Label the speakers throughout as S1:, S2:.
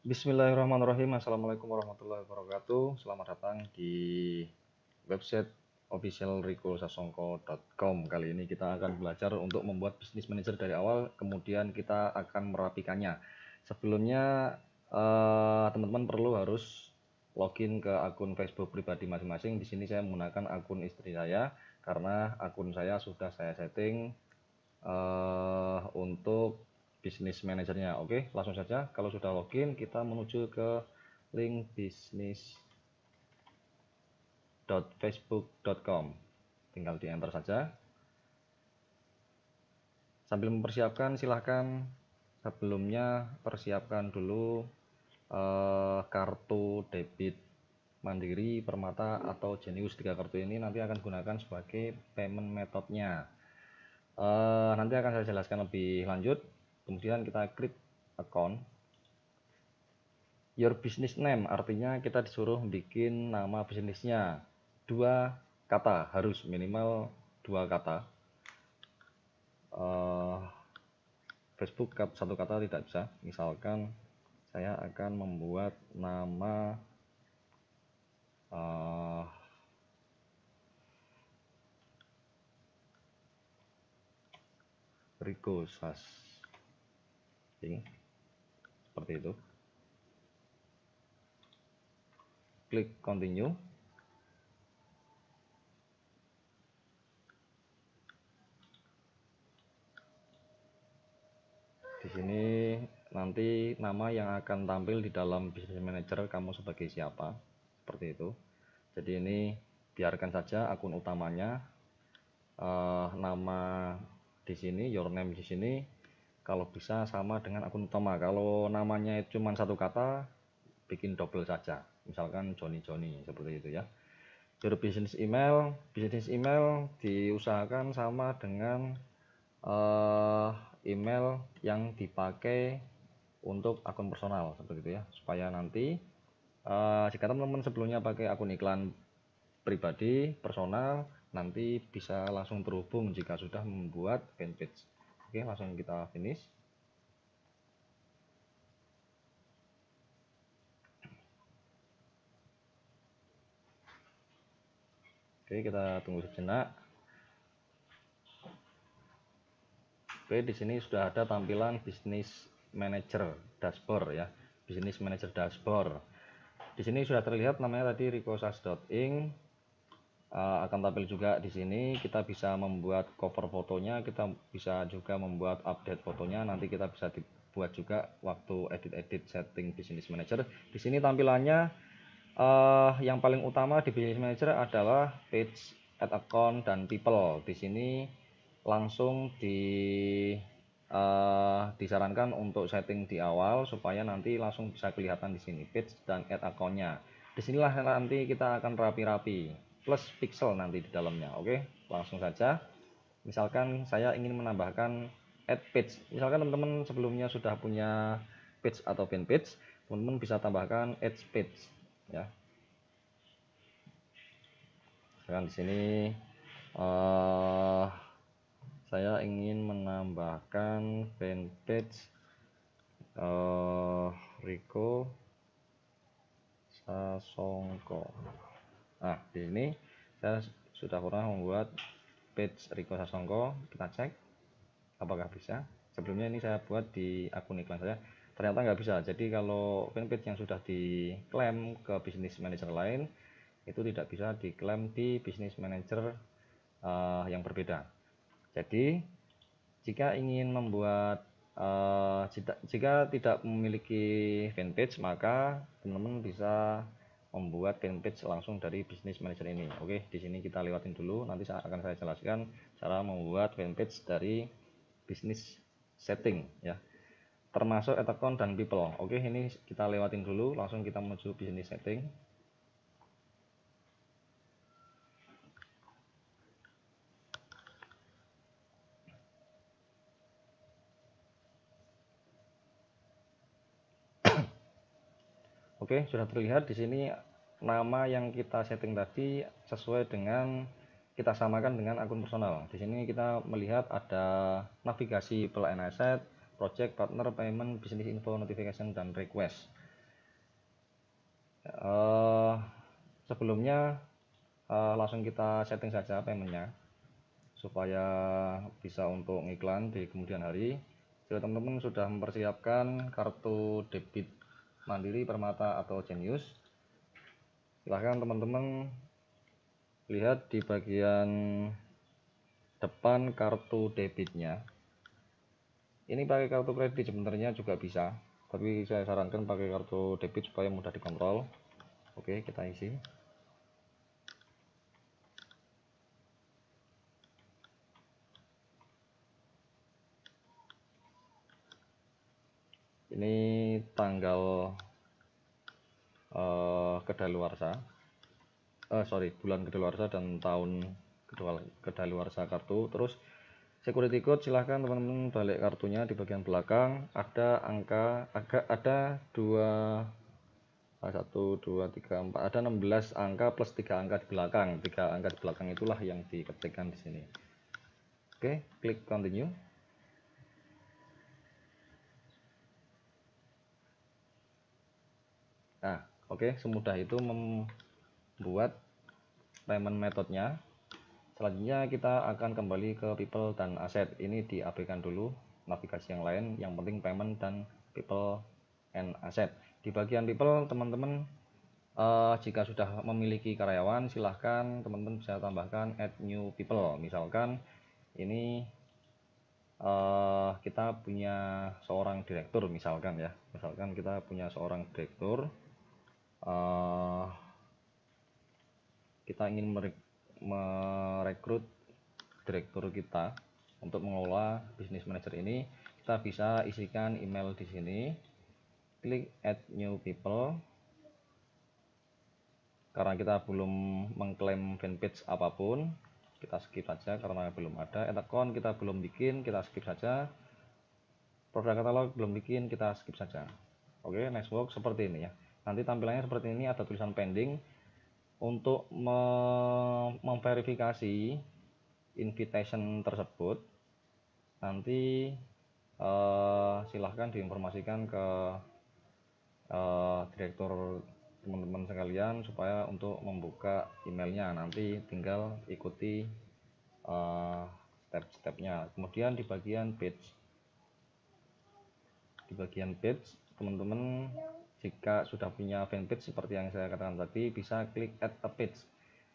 S1: Bismillahirrahmanirrahim. Assalamualaikum warahmatullahi wabarakatuh. Selamat datang di website officialricosasongko.com. Kali ini kita akan belajar untuk membuat bisnis manager dari awal, kemudian kita akan merapikannya. Sebelumnya teman-teman perlu harus login ke akun Facebook pribadi masing-masing. Di sini saya menggunakan akun istri saya karena akun saya sudah saya setting untuk bisnis manajernya. Oke, langsung saja. Kalau sudah login, kita menuju ke link business.facebook.com. Tinggal di enter saja. Sambil mempersiapkan, silahkan sebelumnya persiapkan dulu kartu debit Mandiri, Permata, atau Jenius. 3 kartu ini nanti akan gunakan sebagai payment methodnya. Nanti akan saya jelaskan lebih lanjut. Kemudian kita klik account. Your business name, artinya kita disuruh bikin nama bisnisnya 2 kata, harus minimal 2 kata. Facebook 1 kata tidak bisa. Misalkan saya akan membuat nama Rico Sasing, seperti itu. Klik continue. Di sini nanti nama yang akan tampil di dalam business manager kamu sebagai siapa, seperti itu. Jadi ini biarkan saja akun utamanya, nama di sini, your name di sini, kalau bisa sama dengan akun utama. Kalau namanya cuma 1 kata, bikin double saja, misalkan Johnny seperti itu ya. Your business email diusahakan sama dengan email yang dipakai untuk akun personal, seperti itu ya, supaya nanti jika teman-teman sebelumnya pakai akun iklan pribadi personal, nanti bisa langsung terhubung jika sudah membuat fanpage. Oke, langsung kita finish. Oke, kita tunggu sejenak. Oke, di sini sudah ada tampilan Business Manager Dashboard ya. Business Manager Dashboard. Di sini sudah terlihat namanya tadi ricosas.inc. Akan tampil juga di sini. Kita bisa membuat cover fotonya, kita bisa juga membuat update fotonya. Nanti kita bisa dibuat juga waktu edit setting Business Manager. Di sini tampilannya yang paling utama di Business Manager adalah page, add account, dan people. Di sini langsung disarankan untuk setting di awal supaya nanti langsung bisa kelihatan di sini page dan add accountnya. Disinilah nanti kita akan rapi-rapi plus pixel nanti di dalamnya. Oke, langsung saja. Misalkan saya ingin menambahkan add page. Misalkan teman-teman sebelumnya sudah punya page atau fanpage, teman-teman bisa tambahkan add page ya. Misalkan di sini saya ingin menambahkan fanpage Rico Sasongko. Nah, di sini saya sudah pernah membuat page Rico Sasongko. Kita cek apakah bisa. Sebelumnya ini saya buat di akun iklan saya, ternyata nggak bisa. Jadi kalau fanpage yang sudah diklaim ke business manager lain, itu tidak bisa diklaim di business manager yang berbeda. Jadi jika ingin membuat jika tidak memiliki fanpage, maka teman-teman bisa membuat fanpage langsung dari business manager ini. Oke, di sini kita lewatin dulu, nanti akan saya jelaskan cara membuat fanpage dari business setting ya, termasuk add account dan people. Oke, ini kita lewatin dulu, langsung kita menuju business setting. Oke, sudah terlihat di sini nama yang kita setting tadi sesuai dengan kita samakan dengan akun personal. Di sini kita melihat ada navigasi, plan asset, project, partner, payment, business info, notification, dan request. Eh, Sebelumnya langsung kita setting saja paymentnya supaya bisa untuk ngiklan di kemudian hari. Jika teman-teman sudah mempersiapkan kartu debit Mandiri, Permata atau Genius, silahkan teman-teman lihat di bagian depan kartu debitnya. Ini pakai kartu kredit sebenarnya juga bisa, tapi saya sarankan pakai kartu debit supaya mudah dikontrol. Oke, kita isi. Ini tanggal kedaluarsa, bulan kedaluarsa dan tahun kedaluarsa kartu. Terus security code, silahkan teman-teman balik kartunya, di bagian belakang ada angka, ada 1 2 3 4, ada 16 angka plus 3 angka di belakang. 3 angka di belakang itulah yang diketikkan di sini. Oke, klik continue. Nah, oke, semudah itu membuat payment methodnya. Selanjutnya kita akan kembali ke people dan aset. Ini diabaikan dulu navigasi yang lain, yang penting payment dan people and aset. Di bagian people, teman-teman jika sudah memiliki karyawan, silahkan teman-teman bisa tambahkan add new people. Misalkan ini kita punya seorang direktur, misalkan ya, misalkan kita punya seorang direktur, kita ingin merekrut direktur kita untuk mengelola bisnis manager ini. Kita bisa isikan email di sini, klik add new people. Karena kita belum mengklaim fanpage apapun, kita skip saja karena belum ada. Ad account kita belum bikin, kita skip saja. Produk katalog belum bikin, kita skip saja. Oke, next work seperti ini ya. Nanti tampilannya seperti ini, ada tulisan pending. Untuk memverifikasi invitation tersebut, nanti silahkan diinformasikan ke direktur teman-teman sekalian supaya untuk membuka emailnya. Nanti tinggal ikuti step-stepnya. Kemudian di bagian page, teman-teman jika sudah punya fanpage seperti yang saya katakan tadi, bisa klik add a page.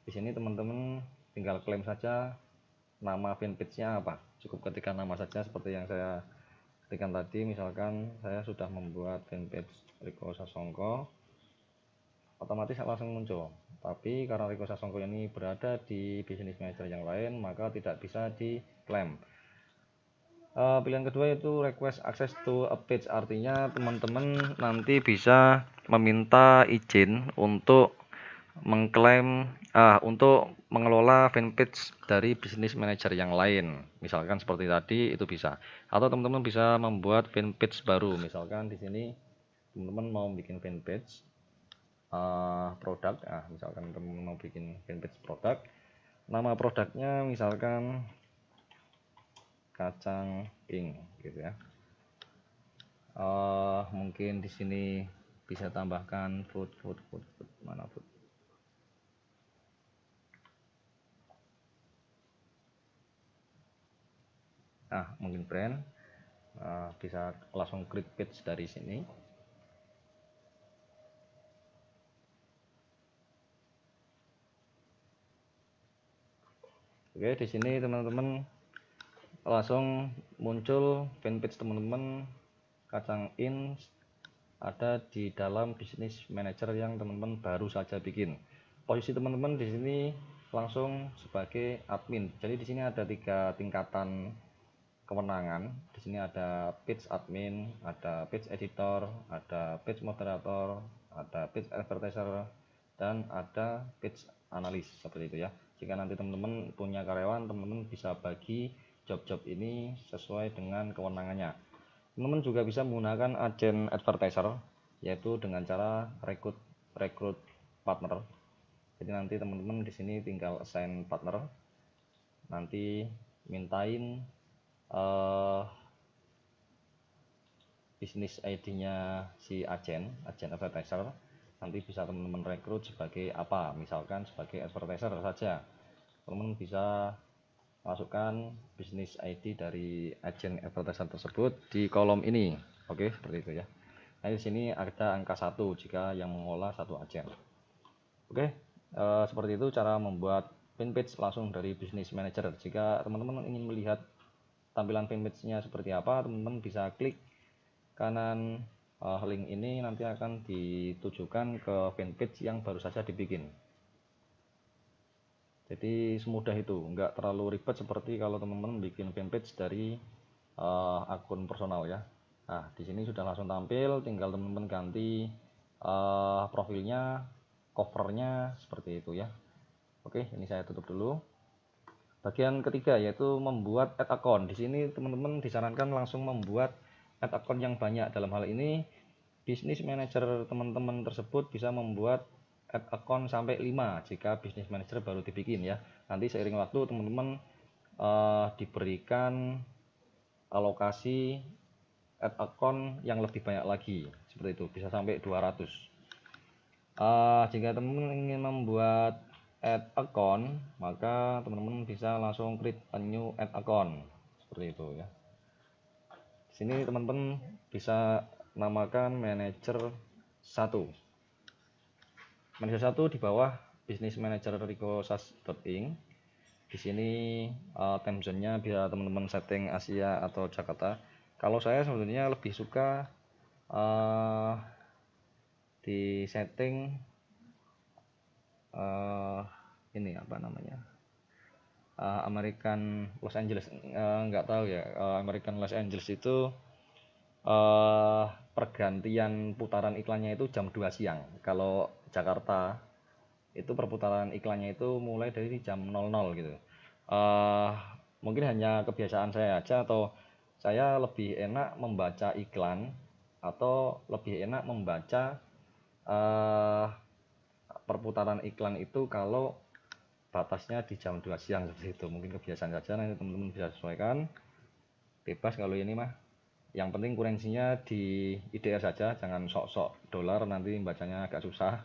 S1: Di sini teman-teman tinggal klaim saja nama fanpage-nya apa. Cukup ketikkan nama saja seperti yang saya ketikkan tadi. Misalkan saya sudah membuat fanpage Riko Sasongko, otomatis langsung muncul. Tapi karena Riko Sasongko ini berada di business manager yang lain, maka tidak bisa diklaim. Pilihan kedua yaitu request access to a page, artinya teman-teman nanti bisa meminta izin untuk mengklaim untuk mengelola fanpage dari business manager yang lain, misalkan seperti tadi itu bisa. Atau teman-teman bisa membuat fanpage baru, misalkan di sini teman-teman mau bikin fanpage produk, misalkan teman-teman mau bikin fanpage produk, nama produknya misalkan kacang ing gitu ya. Mungkin di sini bisa tambahkan food, mana food. Mungkin brand, bisa langsung klik page dari sini. Oke, di sini teman-teman langsung muncul fanpage teman-teman kacang in, ada di dalam bisnis manager yang teman-teman baru saja bikin. Posisi teman-teman di sini langsung sebagai admin. Jadi di sini ada 3 tingkatan kewenangan. Di sini ada page admin, ada page editor, ada page moderator, ada page advertiser, dan ada page analis, seperti itu ya. Jika nanti teman-teman punya karyawan, teman-teman bisa bagi job-job ini sesuai dengan kewenangannya. Teman-teman juga bisa menggunakan agen advertiser, yaitu dengan cara rekrut partner. Jadi nanti teman-teman di sini tinggal assign partner, nanti mintain bisnis ID-nya si agen advertiser. nanti bisa teman-teman rekrut sebagai apa, misalkan sebagai advertiser saja. Teman-teman bisa masukkan bisnis ID dari agen advertiser tersebut di kolom ini. Oke, seperti itu ya. Nah, di sini ada angka 1 jika yang mengolah satu agen. Oke, seperti itu cara membuat fanpage langsung dari Business Manager. Jika teman-teman ingin melihat tampilan fanpage-nya seperti apa, teman-teman bisa klik kanan link ini, nanti akan ditujukan ke fanpage yang baru saja dibikin. Jadi semudah itu, nggak terlalu ribet seperti kalau teman-teman bikin fanpage dari akun personal ya. Nah, di sini sudah langsung tampil, tinggal teman-teman ganti profilnya, covernya seperti itu ya. Oke, ini saya tutup dulu. Bagian ketiga yaitu membuat add account. Di sini teman-teman disarankan langsung membuat add account yang banyak. Dalam hal ini bisnis manager teman-teman tersebut bisa membuat add account sampai 5 jika bisnis manager baru dibikin ya. Nanti seiring waktu teman-teman diberikan alokasi add account yang lebih banyak lagi. Seperti itu, bisa sampai 200. Jika teman-teman ingin membuat add account, maka teman-teman bisa langsung create a new add account seperti itu ya. Di sini teman-teman bisa namakan manager 1. Manager 1 di bawah Business Manager Ricosas.ing. Di sini time zone-nya bisa teman-teman setting Asia atau Jakarta. Kalau saya sebenarnya lebih suka di setting ini apa namanya, American Los Angeles, nggak tahu ya, American Los Angeles itu pergantian putaran iklannya itu jam 2 siang. Kalau Jakarta itu perputaran iklannya itu mulai dari jam 00 gitu. Mungkin hanya kebiasaan saya aja, atau saya lebih enak membaca iklan atau lebih enak membaca perputaran iklan itu kalau batasnya di jam 2 siang seperti itu. Mungkin kebiasaan saja, nanti teman-teman bisa sesuaikan, bebas kalau ini mah. Yang penting kurensinya di IDR saja, jangan sok-sok dolar, nanti bacanya agak susah.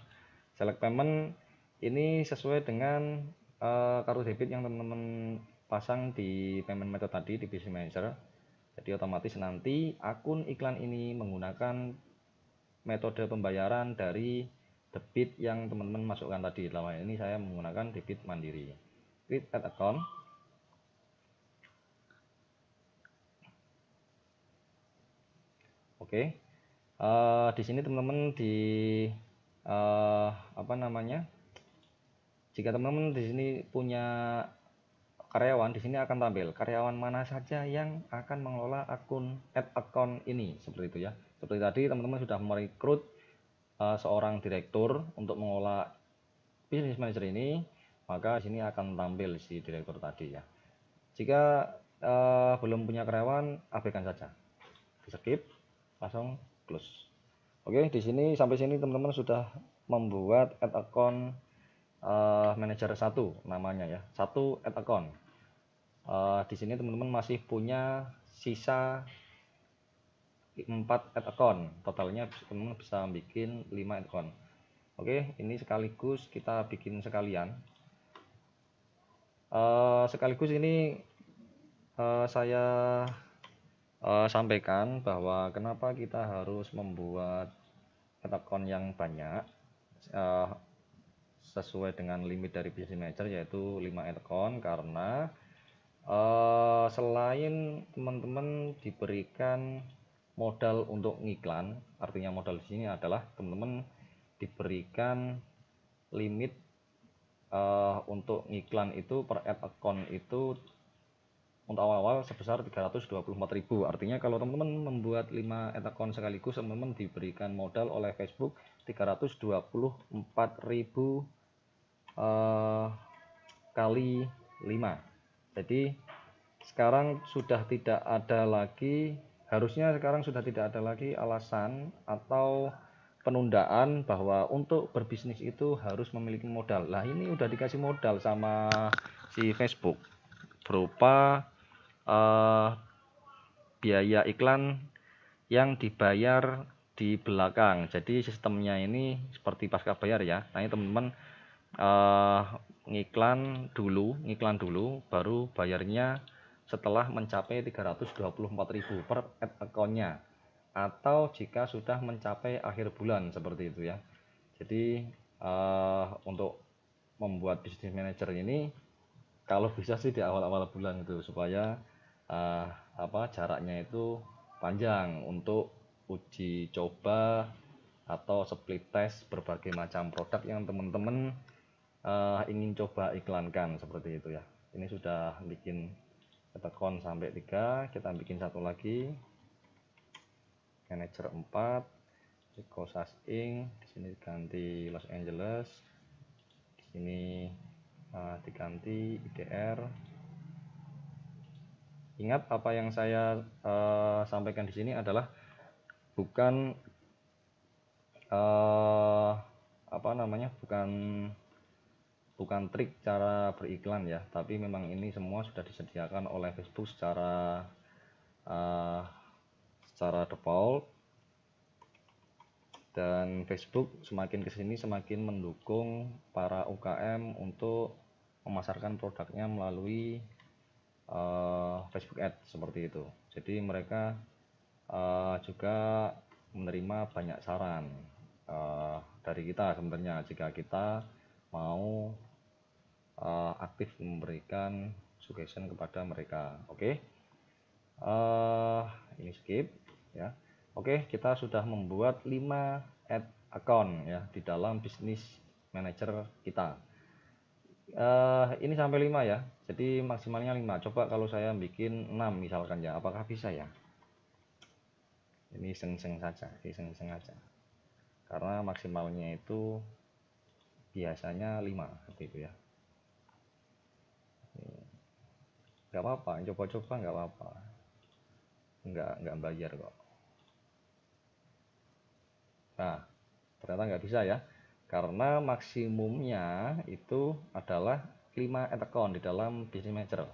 S1: Select payment ini sesuai dengan kartu debit yang teman-teman pasang di payment method tadi di Business Manager. Jadi otomatis nanti akun iklan ini menggunakan metode pembayaran dari debit yang teman-teman masukkan tadi. Selama ini saya menggunakan debit mandiri. Create add account. Oke. Di sini teman-teman di apa namanya? Jika teman-teman di sini punya karyawan, di sini akan tampil karyawan mana saja yang akan mengelola akun add account ini, seperti itu ya. Seperti tadi teman-teman sudah merekrut seorang direktur untuk mengelola business manager ini, maka di sini akan tampil si direktur tadi ya. Jika belum punya karyawan, abaikan saja, di skip, langsung close. Oke, di sini sampai sini teman-teman sudah membuat add account manager 1 namanya ya, 1 add account. Di sini teman-teman masih punya sisa 4 add account, totalnya teman-teman bisa bikin 5 add account. Oke, ini sekaligus kita bikin sekalian. Sekaligus ini saya sampaikan bahwa kenapa kita harus membuat add account yang banyak sesuai dengan limit dari Business Manager, yaitu 5 add account, karena selain teman-teman diberikan modal untuk ngiklan, artinya modal di sini adalah teman-teman diberikan limit untuk ngiklan itu per add account itu untuk awal-awal sebesar 324.000. Artinya kalau teman-teman membuat 5 add account sekaligus, teman-teman diberikan modal oleh Facebook 324.000 kali 5. Jadi sekarang sudah tidak ada lagi, harusnya sekarang sudah tidak ada lagi alasan atau penundaan bahwa untuk berbisnis itu harus memiliki modal. Lah, ini udah dikasih modal sama si Facebook berupa biaya iklan yang dibayar di belakang. Jadi sistemnya ini seperti pasca bayar ya. Nah, ini teman-teman ngiklan dulu baru bayarnya setelah mencapai 324.000 per ad account-nya, atau jika sudah mencapai akhir bulan seperti itu ya. Jadi untuk membuat bisnis manager ini kalau bisa sih di awal-awal bulan itu, supaya jaraknya itu panjang untuk uji coba atau split test berbagai macam produk yang teman-teman ingin coba iklankan seperti itu ya. Ini sudah bikin account sampai 3, kita bikin satu lagi, manager 4, Rico Sasing, di sini diganti Los Angeles, di sini diganti IDR. Ingat, apa yang saya sampaikan di sini adalah bukan bukan trik cara beriklan ya, tapi memang ini semua sudah disediakan oleh Facebook secara default, dan Facebook semakin kesini semakin mendukung para UKM untuk memasarkan produknya melalui Facebook Ads seperti itu. Jadi mereka juga menerima banyak saran dari kita sebenarnya, jika kita mau aktif memberikan suggestion kepada mereka. Oke. Ini skip ya. Oke, kita sudah membuat 5 ad account ya di dalam bisnis manager kita. Ini sampai 5 ya, jadi maksimalnya 5. Coba kalau saya bikin 6 misalkan ya, apakah bisa ya? Ini iseng-iseng aja, karena maksimalnya itu biasanya 5 seperti itu ya. Nggak apa-apa, coba-coba nggak apa-apa, nggak bayar kok. Nah, ternyata nggak bisa ya, karena maksimumnya itu adalah 5 ad account di dalam business manager.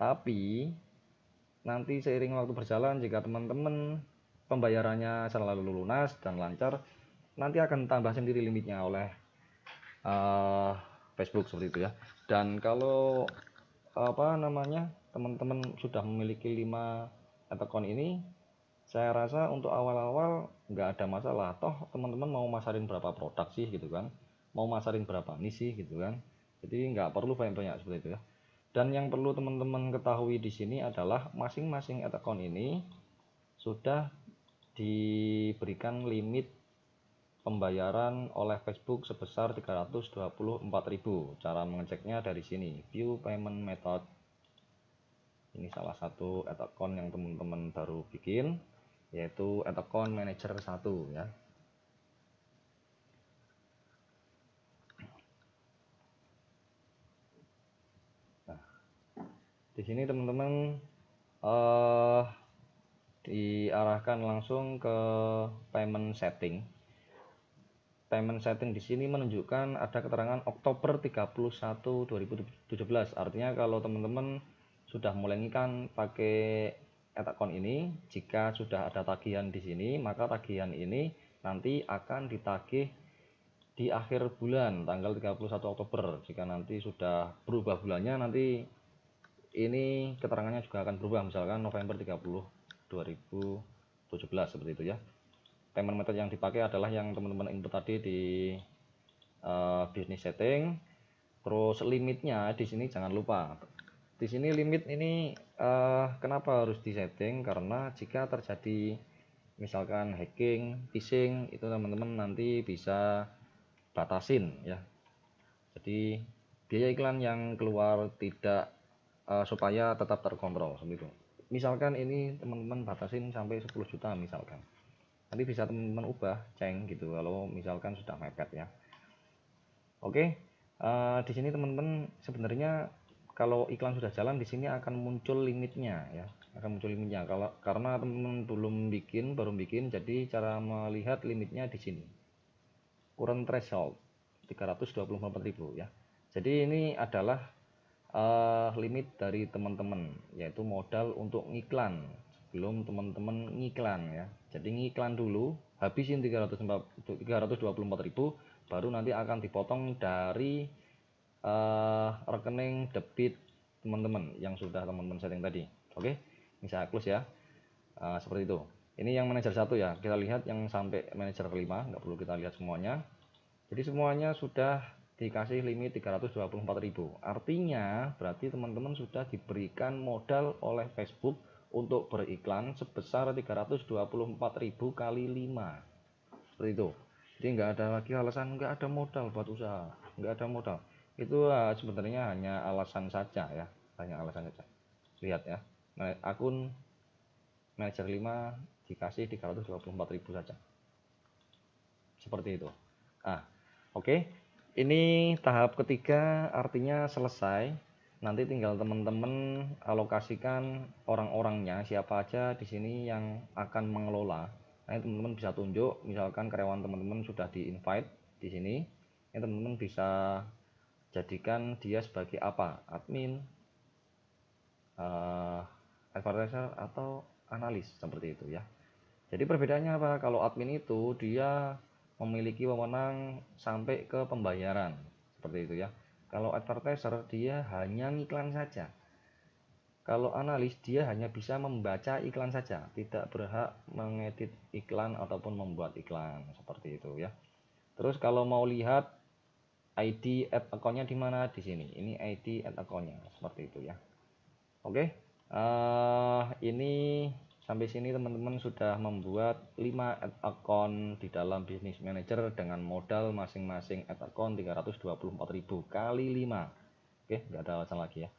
S1: Tapi nanti seiring waktu berjalan, jika teman-teman pembayarannya selalu lunas dan lancar, nanti akan tambah sendiri limitnya oleh Facebook seperti itu ya. Dan kalau teman-teman sudah memiliki 5 ad account ini, saya rasa untuk awal-awal nggak ada masalah. Toh teman-teman mau masarin berapa produk sih gitu kan, mau masarin berapa nih sih gitu kan. Jadi nggak perlu banyak-banyak seperti itu ya. Dan yang perlu teman-teman ketahui di sini adalah masing-masing ad account ini sudah diberikan limit pembayaran oleh Facebook sebesar 324.000. Cara mengeceknya dari sini, view payment method. Ini salah satu ad account yang teman-teman baru bikin, yaitu ad account manager 1 ya. Nah, di sini teman-teman diarahkan langsung ke payment setting. Payment setting di sini menunjukkan ada keterangan Oktober 31 2017. Artinya kalau teman-teman sudah mulai ngiklan pakai ad account ini, jika sudah ada tagihan di sini, maka tagihan ini nanti akan ditagih di akhir bulan tanggal 31 Oktober. Jika nanti sudah berubah bulannya, nanti ini keterangannya juga akan berubah, misalkan November 30 2017 seperti itu ya. Payment method yang dipakai adalah yang teman-teman input tadi di business setting. Terus limitnya di sini jangan lupa. Di sini limit ini kenapa harus disetting? Karena jika terjadi misalkan hacking, phishing, itu teman-teman nanti bisa batasin ya. Jadi biaya iklan yang keluar tidak supaya tetap terkontrol seperti itu. Misalkan ini teman-teman batasin sampai 10 juta misalkan. Nanti bisa teman-teman ubah ceng gitu kalau misalkan sudah mepet ya. Oke, di sini teman-teman sebenarnya kalau iklan sudah jalan di sini akan muncul limitnya ya, karena teman-teman baru bikin, jadi cara melihat limitnya di sini. Current threshold 324.000 ya. Jadi ini adalah limit dari teman-teman, yaitu modal untuk ngiklan sebelum teman-teman ngiklan ya. Jadi ngiklan dulu habisin 324.000, baru nanti akan dipotong dari rekening debit teman-teman yang sudah teman-teman setting tadi. Oke, ini saya close ya. Seperti itu. Ini yang manajer 1 ya, kita lihat yang sampai manajer kelima, nggak perlu kita lihat semuanya. Jadi semuanya sudah dikasih limit 324.000. Artinya berarti teman-teman sudah diberikan modal oleh Facebook untuk beriklan sebesar 324.000 kali 5. Seperti itu. Jadi nggak ada lagi alasan nggak ada modal buat usaha, nggak ada modal. Itu sebenarnya hanya alasan saja ya, hanya alasan saja. Lihat ya, akun manajer 5 dikasih 324.000 saja. Seperti itu. Oke. Ini tahap ketiga artinya selesai. Nanti tinggal teman-teman alokasikan orang-orangnya, siapa aja di sini yang akan mengelola. Nah, teman-teman bisa tunjuk, misalkan karyawan teman-teman sudah di-invite di sini. Ini teman-teman bisa jadikan dia sebagai apa? Admin, advertiser atau analis seperti itu ya. Jadi perbedaannya apa? Kalau admin itu dia memiliki wewenang sampai ke pembayaran seperti itu ya. Kalau advertiser dia hanya ngiklan saja. Kalau analis dia hanya bisa membaca iklan saja, tidak berhak mengedit iklan ataupun membuat iklan seperti itu ya. Terus kalau mau lihat ID add account-nya di mana? Di sini. Ini ID add account-nya seperti itu ya. Oke. Ini sampai sini teman-teman sudah membuat 5 ad account di dalam Business Manager dengan modal masing-masing ad account 324.000 kali 5. Oke, nggak ada alasan lagi ya.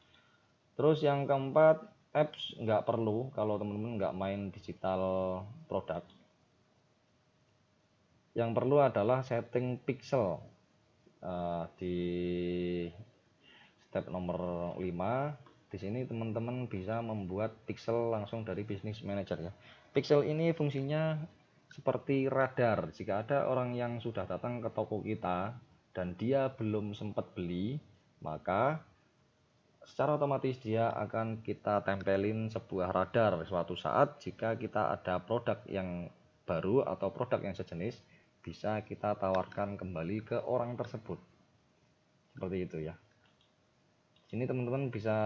S1: Terus yang keempat, apps nggak perlu kalau teman-teman nggak main digital produk. Yang perlu adalah setting pixel di step nomor 5. Di sini teman-teman bisa membuat pixel langsung dari Business Manager ya. Pixel ini fungsinya seperti radar. Jika ada orang yang sudah datang ke toko kita dan dia belum sempat beli, maka secara otomatis dia akan kita tempelin sebuah radar suatu saat jika kita ada produk yang baru atau produk yang sejenis, bisa kita tawarkan kembali ke orang tersebut. Seperti itu ya. Sini teman-teman bisa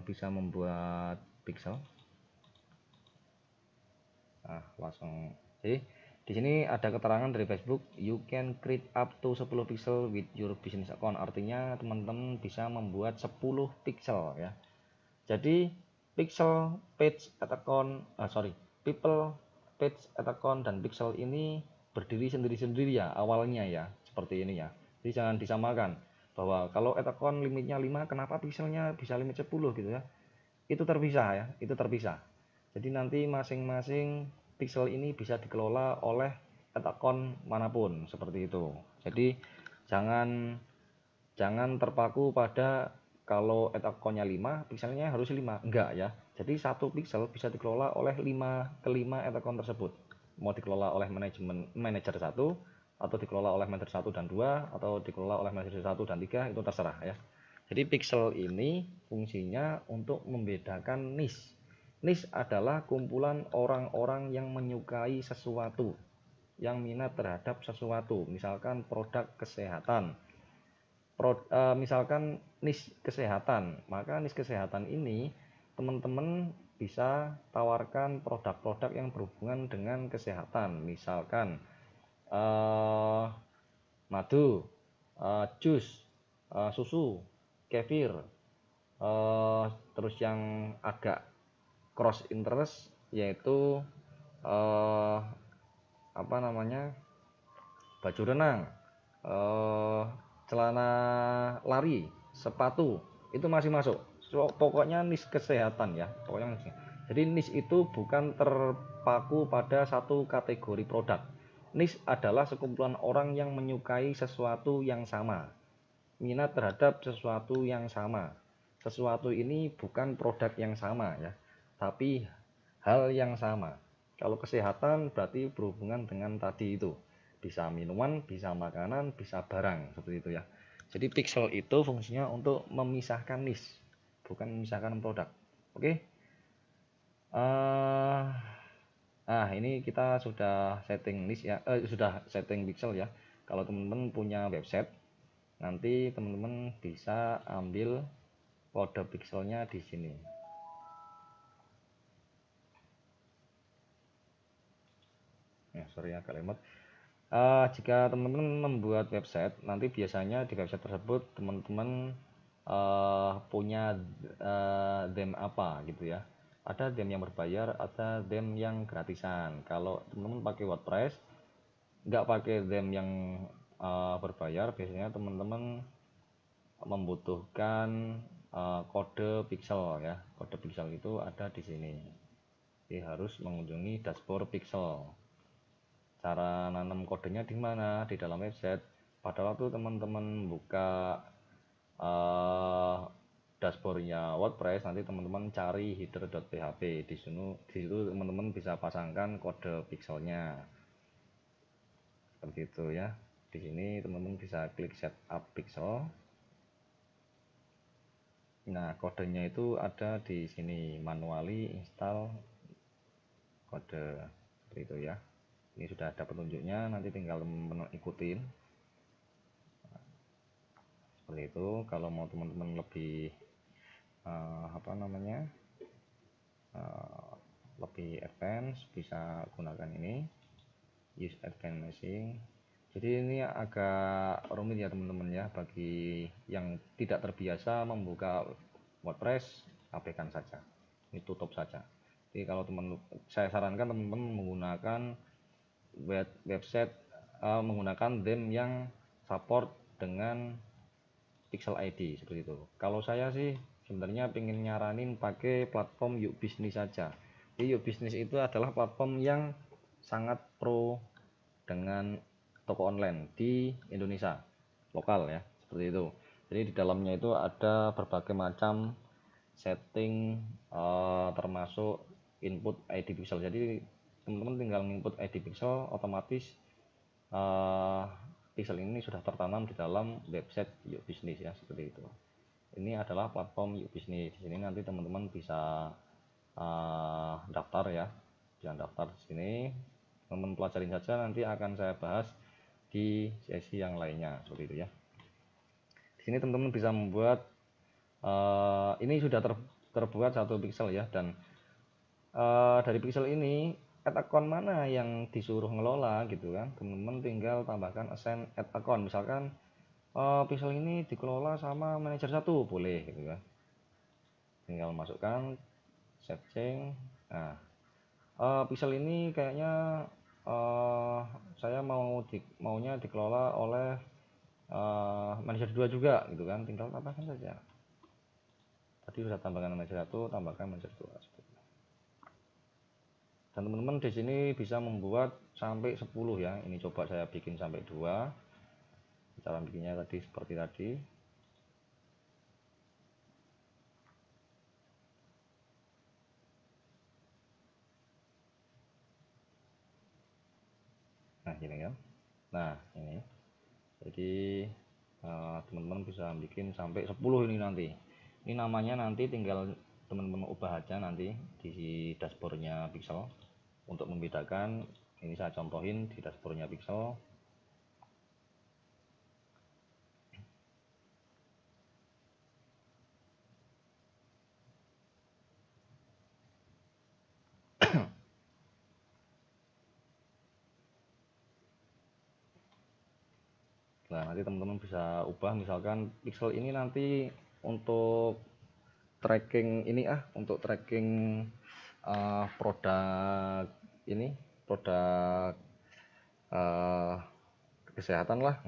S1: bisa membuat pixel. Langsung. Jadi di sini ada keterangan dari Facebook, you can create up to 10 pixel with your business account. Artinya teman-teman bisa membuat 10 pixel ya. Jadi pixel, page at account, people, page at account dan pixel ini berdiri sendiri-sendiri ya awalnya ya, seperti ini ya. Jadi jangan disamakan bahwa kalau at account limitnya 5, kenapa pixelnya bisa limit 10 gitu ya. Itu terpisah ya, itu terpisah. Jadi nanti masing-masing pixel ini bisa dikelola oleh at account manapun seperti itu. Jadi jangan terpaku pada kalau at account-nya 5, pixelnya harus 5. Enggak ya. Jadi satu pixel bisa dikelola oleh 5 at account tersebut. Mau dikelola oleh manajer 1 atau dikelola oleh manajer 1 dan 2 atau dikelola oleh manajer 1 dan 3, itu terserah ya. Jadi pixel ini fungsinya untuk membedakan niche. Niche adalah kumpulan orang-orang yang menyukai sesuatu, yang minat terhadap sesuatu, misalkan produk kesehatan. Misalkan niche kesehatan, maka niche kesehatan ini teman-teman bisa tawarkan produk-produk yang berhubungan dengan kesehatan, misalkan madu, jus, susu, kefir, terus yang agak cross interest yaitu baju renang, celana lari, sepatu, itu masih masuk. Pokoknya niche kesehatan ya, pokoknya niche. Jadi niche itu bukan terpaku pada satu kategori produk. Niche adalah sekumpulan orang yang menyukai sesuatu yang sama, minat terhadap sesuatu yang sama. Sesuatu ini bukan produk yang sama ya, tapi hal yang sama. Kalau kesehatan berarti berhubungan dengan tadi itu, bisa minuman, bisa makanan, bisa barang, seperti itu ya. Jadi pixel itu fungsinya untuk memisahkan niche, bukan memisahkan produk. Oke. eh ini kita sudah setting list ya, sudah setting pixel ya. Kalau teman-teman punya website, nanti teman-teman bisa ambil kode pixelnya di sini. Ya, sorry agak lemot. Jika teman-teman membuat website, nanti biasanya di website tersebut teman-teman punya theme apa gitu ya. Ada theme yang berbayar, ada theme yang gratisan. Kalau teman-teman pakai WordPress, nggak pakai theme yang berbayar, biasanya teman-teman membutuhkan kode pixel ya. Kode pixel itu ada di sini. Jadi harus mengunjungi dashboard pixel. Cara nanam kodenya di mana? Di dalam website. Pada waktu teman-teman buka dashboardnya WordPress, nanti teman-teman cari header.php. Di situ teman-teman bisa pasangkan kode pixelnya. Seperti itu ya. Di sini teman-teman bisa klik setup pixel. Nah, kodenya itu ada di sini, manually install kode, seperti itu ya. Ini sudah ada petunjuknya, nanti tinggal teman-teman ikutin. Seperti itu. Kalau mau teman-teman lebih lebih advance, bisa gunakan ini, use advanced meshing. Jadi ini agak rumit ya teman-teman ya, bagi yang tidak terbiasa membuka WordPress, abaikan saja, ini tutup saja. Jadi kalau saya sarankan teman-teman menggunakan website menggunakan theme yang support dengan Pixel ID seperti itu. Kalau saya sih sebenarnya pengen nyaranin pakai platform Yuk Bisnis saja. Jadi Yuk Bisnis itu adalah platform yang sangat pro dengan toko online di Indonesia lokal ya, seperti itu. Jadi di dalamnya itu ada berbagai macam setting termasuk input ID pixel. Jadi teman-teman tinggal input ID pixel, otomatis pixel ini sudah tertanam di dalam website Yuk Bisnis ya, seperti itu. Ini adalah platform Yuk Bisnis. Di sini nanti teman-teman bisa daftar ya, jangan daftar di sini. Teman-teman pelajarin saja, nanti akan saya bahas di sesi yang lainnya, seperti itu ya. Di sini teman-teman bisa membuat ini sudah terbuat satu pixel ya, dan dari pixel ini add account mana yang disuruh ngelola gitu kan, teman-teman tinggal tambahkan assign add account. Misalkan pixel ini dikelola sama manajer 1, boleh gitu kan, tinggal masukkan setting. Nah, pixel ini kayaknya saya maunya dikelola oleh manajer 2 juga gitu kan, tinggal tambahkan saja. Tadi sudah tambahkan manajer 1, tambahkan manajer 2. Dan teman-teman di sini bisa membuat sampai 10 ya. Ini coba saya bikin sampai 2. Cara bikinnya tadi seperti tadi. Nah, gini kan. Nah, ini. Jadi teman-teman bisa bikin sampai 10 ini nanti. Ini namanya nanti tinggal teman-teman ubah aja nanti di dashboardnya Pixel. Untuk membedakan, ini saya contohin di dashboardnya Pixel. Nah, nanti teman-teman bisa ubah, misalkan pixel ini nanti untuk tracking ini untuk tracking produk ini, produk kesehatan lah.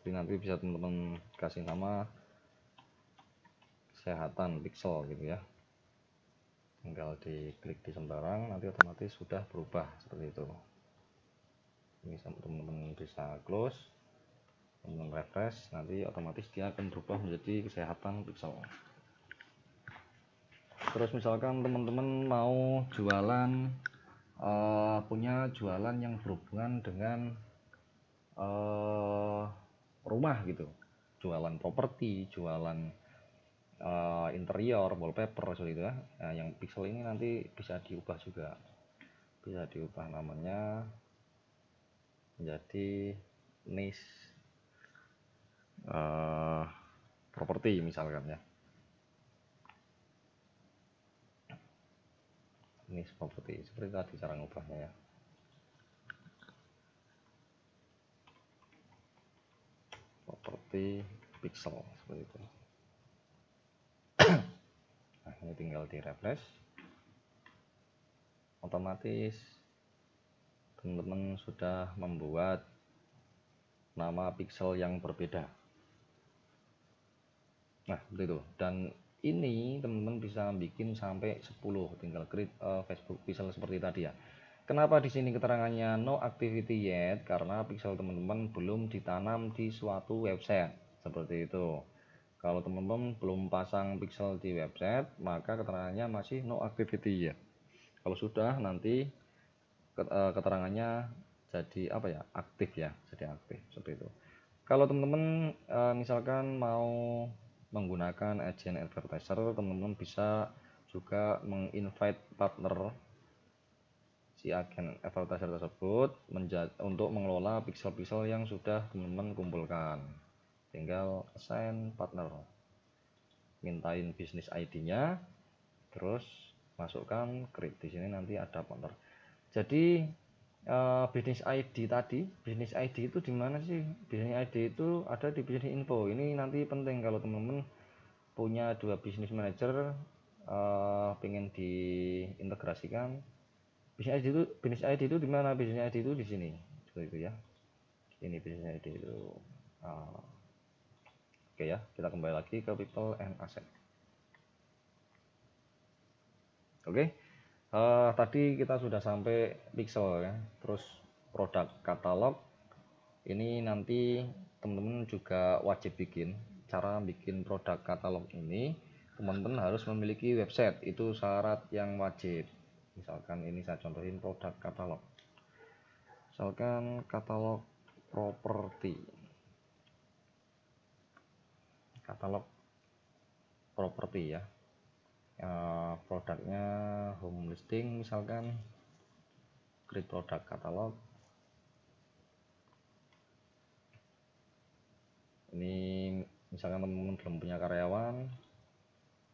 S1: Jadi nanti bisa teman-teman kasih nama kesehatan pixel gitu ya. Tinggal diklik di sembarang, nanti otomatis sudah berubah seperti itu. Ini teman-teman bisa close, teman-teman refresh, nanti otomatis dia akan berubah menjadi kesehatan pixel. Terus misalkan teman-teman mau jualan, punya jualan yang berhubungan dengan rumah gitu, jualan properti, jualan interior, wallpaper seperti itu ya. Nah, yang pixel ini nanti bisa diubah juga, bisa diubah namanya menjadi niche property misalkan ya. Niche property seperti tadi cara ngubahnya ya. Property pixel seperti itu. Nah, ini tinggal di refresh, otomatis teman-teman sudah membuat nama pixel yang berbeda. Nah, begitu. Dan ini teman-teman bisa bikin sampai 10, tinggal create Facebook pixel seperti tadi ya. Kenapa di sini keterangannya no activity yet? Karena pixel teman-teman belum ditanam di suatu website seperti itu. Kalau teman-teman belum pasang pixel di website, maka keterangannya masih no activity yet. Kalau sudah, nanti keterangannya jadi apa ya, aktif ya, jadi aktif seperti itu. Kalau teman-teman misalkan mau menggunakan agent advertiser, teman-teman bisa juga menginvite partner si agen advertiser tersebut untuk mengelola pixel-pixel yang sudah teman-teman kumpulkan. Tinggal assign partner, mintain bisnis ID-nya, terus masukkan create. Di sini nanti ada partner. Jadi bisnis ID tadi, bisnis ID itu di mana sih? Bisnis ID itu ada di bisnis info. Ini nanti penting kalau teman-teman punya 2 bisnis manager pengen diintegrasikan. Bisnis ID itu di mana? Bisnis ID itu di sini. Seperti itu ya. Ini bisnis ID itu. Oke ya, kita kembali lagi ke people and asset. Oke. Tadi kita sudah sampai pixel ya, terus produk katalog. Ini nanti teman-teman juga wajib bikin. Cara bikin produk katalog ini, teman-teman harus memiliki website, itu syarat yang wajib. Misalkan ini saya contohin produk katalog, misalkan katalog properti, katalog properti ya. Produknya home listing misalkan, create produk katalog. Ini misalkan teman-teman belum punya karyawan,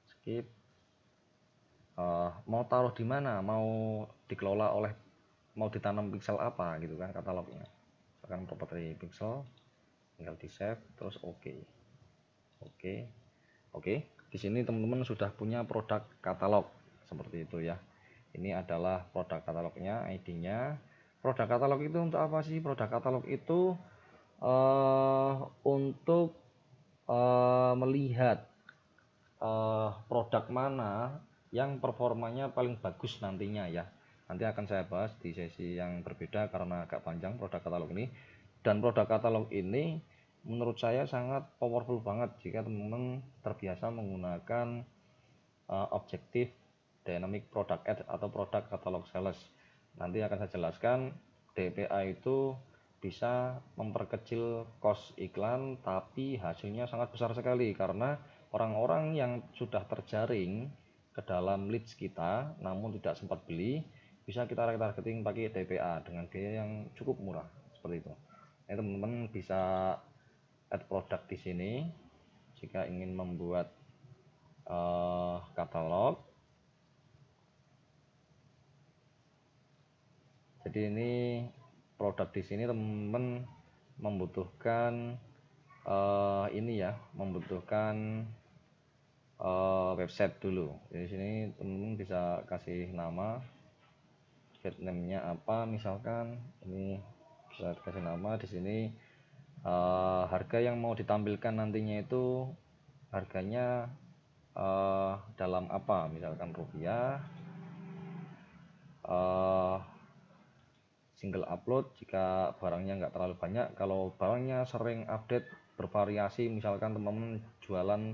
S1: skip. Mau taruh di mana, mau dikelola oleh, mau ditanam pixel apa gitu kan katalognya. Misalkan properti pixel, tinggal di save, terus oke. Di sini teman-teman sudah punya produk katalog seperti itu ya. Ini adalah produk katalognya, ID-nya. Produk katalog itu untuk apa sih? Produk katalog itu untuk melihat produk mana yang performanya paling bagus nantinya ya. Nanti akan saya bahas di sesi yang berbeda karena agak panjang produk katalog ini. Dan produk katalog ini menurut saya sangat powerful banget jika teman-teman terbiasa menggunakan objektif dynamic product ad atau produk katalog sales. Nanti akan saya jelaskan DPA itu bisa memperkecil cost iklan, tapi hasilnya sangat besar sekali karena orang-orang yang sudah terjaring ke dalam leads kita namun tidak sempat beli, bisa kita targeting pakai DPA dengan biaya yang cukup murah seperti itu. Nah, teman-teman bisa add produk di sini jika ingin membuat katalog. Jadi ini produk di sini teman-teman membutuhkan ini ya, membutuhkan website dulu. Jadi sini teman-teman bisa kasih nama, get name-nya apa misalkan. Ini bisa kasih nama di sini. Harga yang mau ditampilkan nantinya itu harganya dalam apa, misalkan rupiah. Single upload jika barangnya nggak terlalu banyak. Kalau barangnya sering update bervariasi, misalkan teman-teman jualan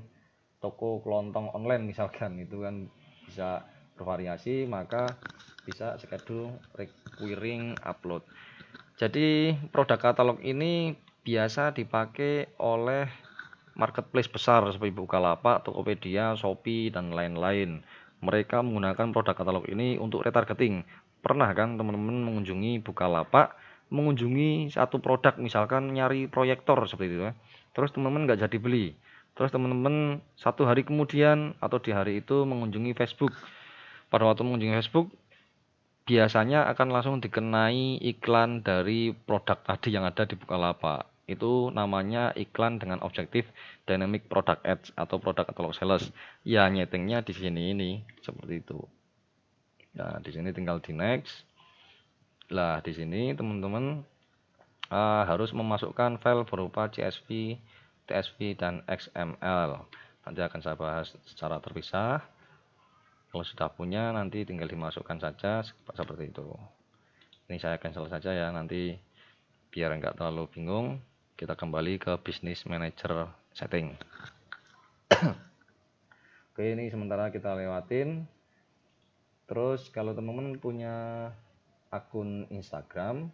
S1: toko kelontong online misalkan, itu kan bisa bervariasi, maka bisa schedule requiring upload. Jadi produk katalog ini biasa dipakai oleh marketplace besar seperti Bukalapak, Tokopedia, Shopee, dan lain-lain. Mereka menggunakan produk katalog ini untuk retargeting. Pernah kan teman-teman mengunjungi Bukalapak, mengunjungi satu produk, misalkan nyari proyektor seperti itu ya. Terus teman-teman nggak jadi beli. Terus teman-teman satu hari kemudian atau di hari itu mengunjungi Facebook. Pada waktu mengunjungi Facebook, biasanya akan langsung dikenai iklan dari produk tadi yang ada di Bukalapak. Itu namanya iklan dengan objektif dynamic product ads atau produk catalog sales. Ya nyetingnya di sini ini seperti itu. Nah, di sini tinggal di next. Lah, di sini teman-teman harus memasukkan file berupa CSV, TSV, dan XML. Nanti akan saya bahas secara terpisah. Kalau sudah punya nanti tinggal dimasukkan saja seperti itu. Ini saya cancel saja ya, nanti biar enggak terlalu bingung. Kita kembali ke Business Manager setting. Oke, ini sementara kita lewatin. Terus kalau teman-teman punya akun Instagram,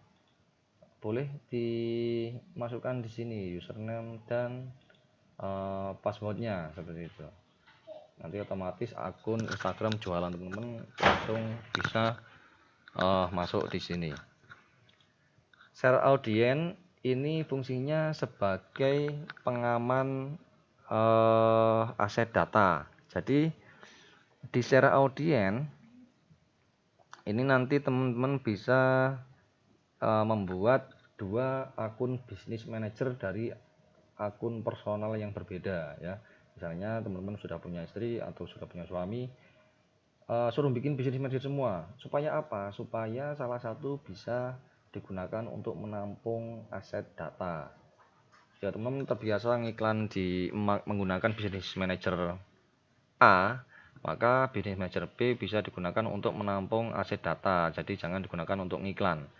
S1: boleh dimasukkan di sini username dan passwordnya seperti itu. Nanti otomatis akun Instagram jualan teman-teman langsung bisa masuk di sini. Share audience ini fungsinya sebagai pengaman aset data. Jadi di share audience ini nanti teman-teman bisa membuat dua akun bisnis manager dari akun personal yang berbeda ya. Misalnya teman-teman sudah punya istri atau sudah punya suami, suruh bikin bisnis manager semua. Supaya apa? Supaya salah satu bisa digunakan untuk menampung aset data. Jika teman-teman terbiasa ngiklan menggunakan bisnis manager A, maka bisnis manager B bisa digunakan untuk menampung aset data. Jadi jangan digunakan untuk ngiklan.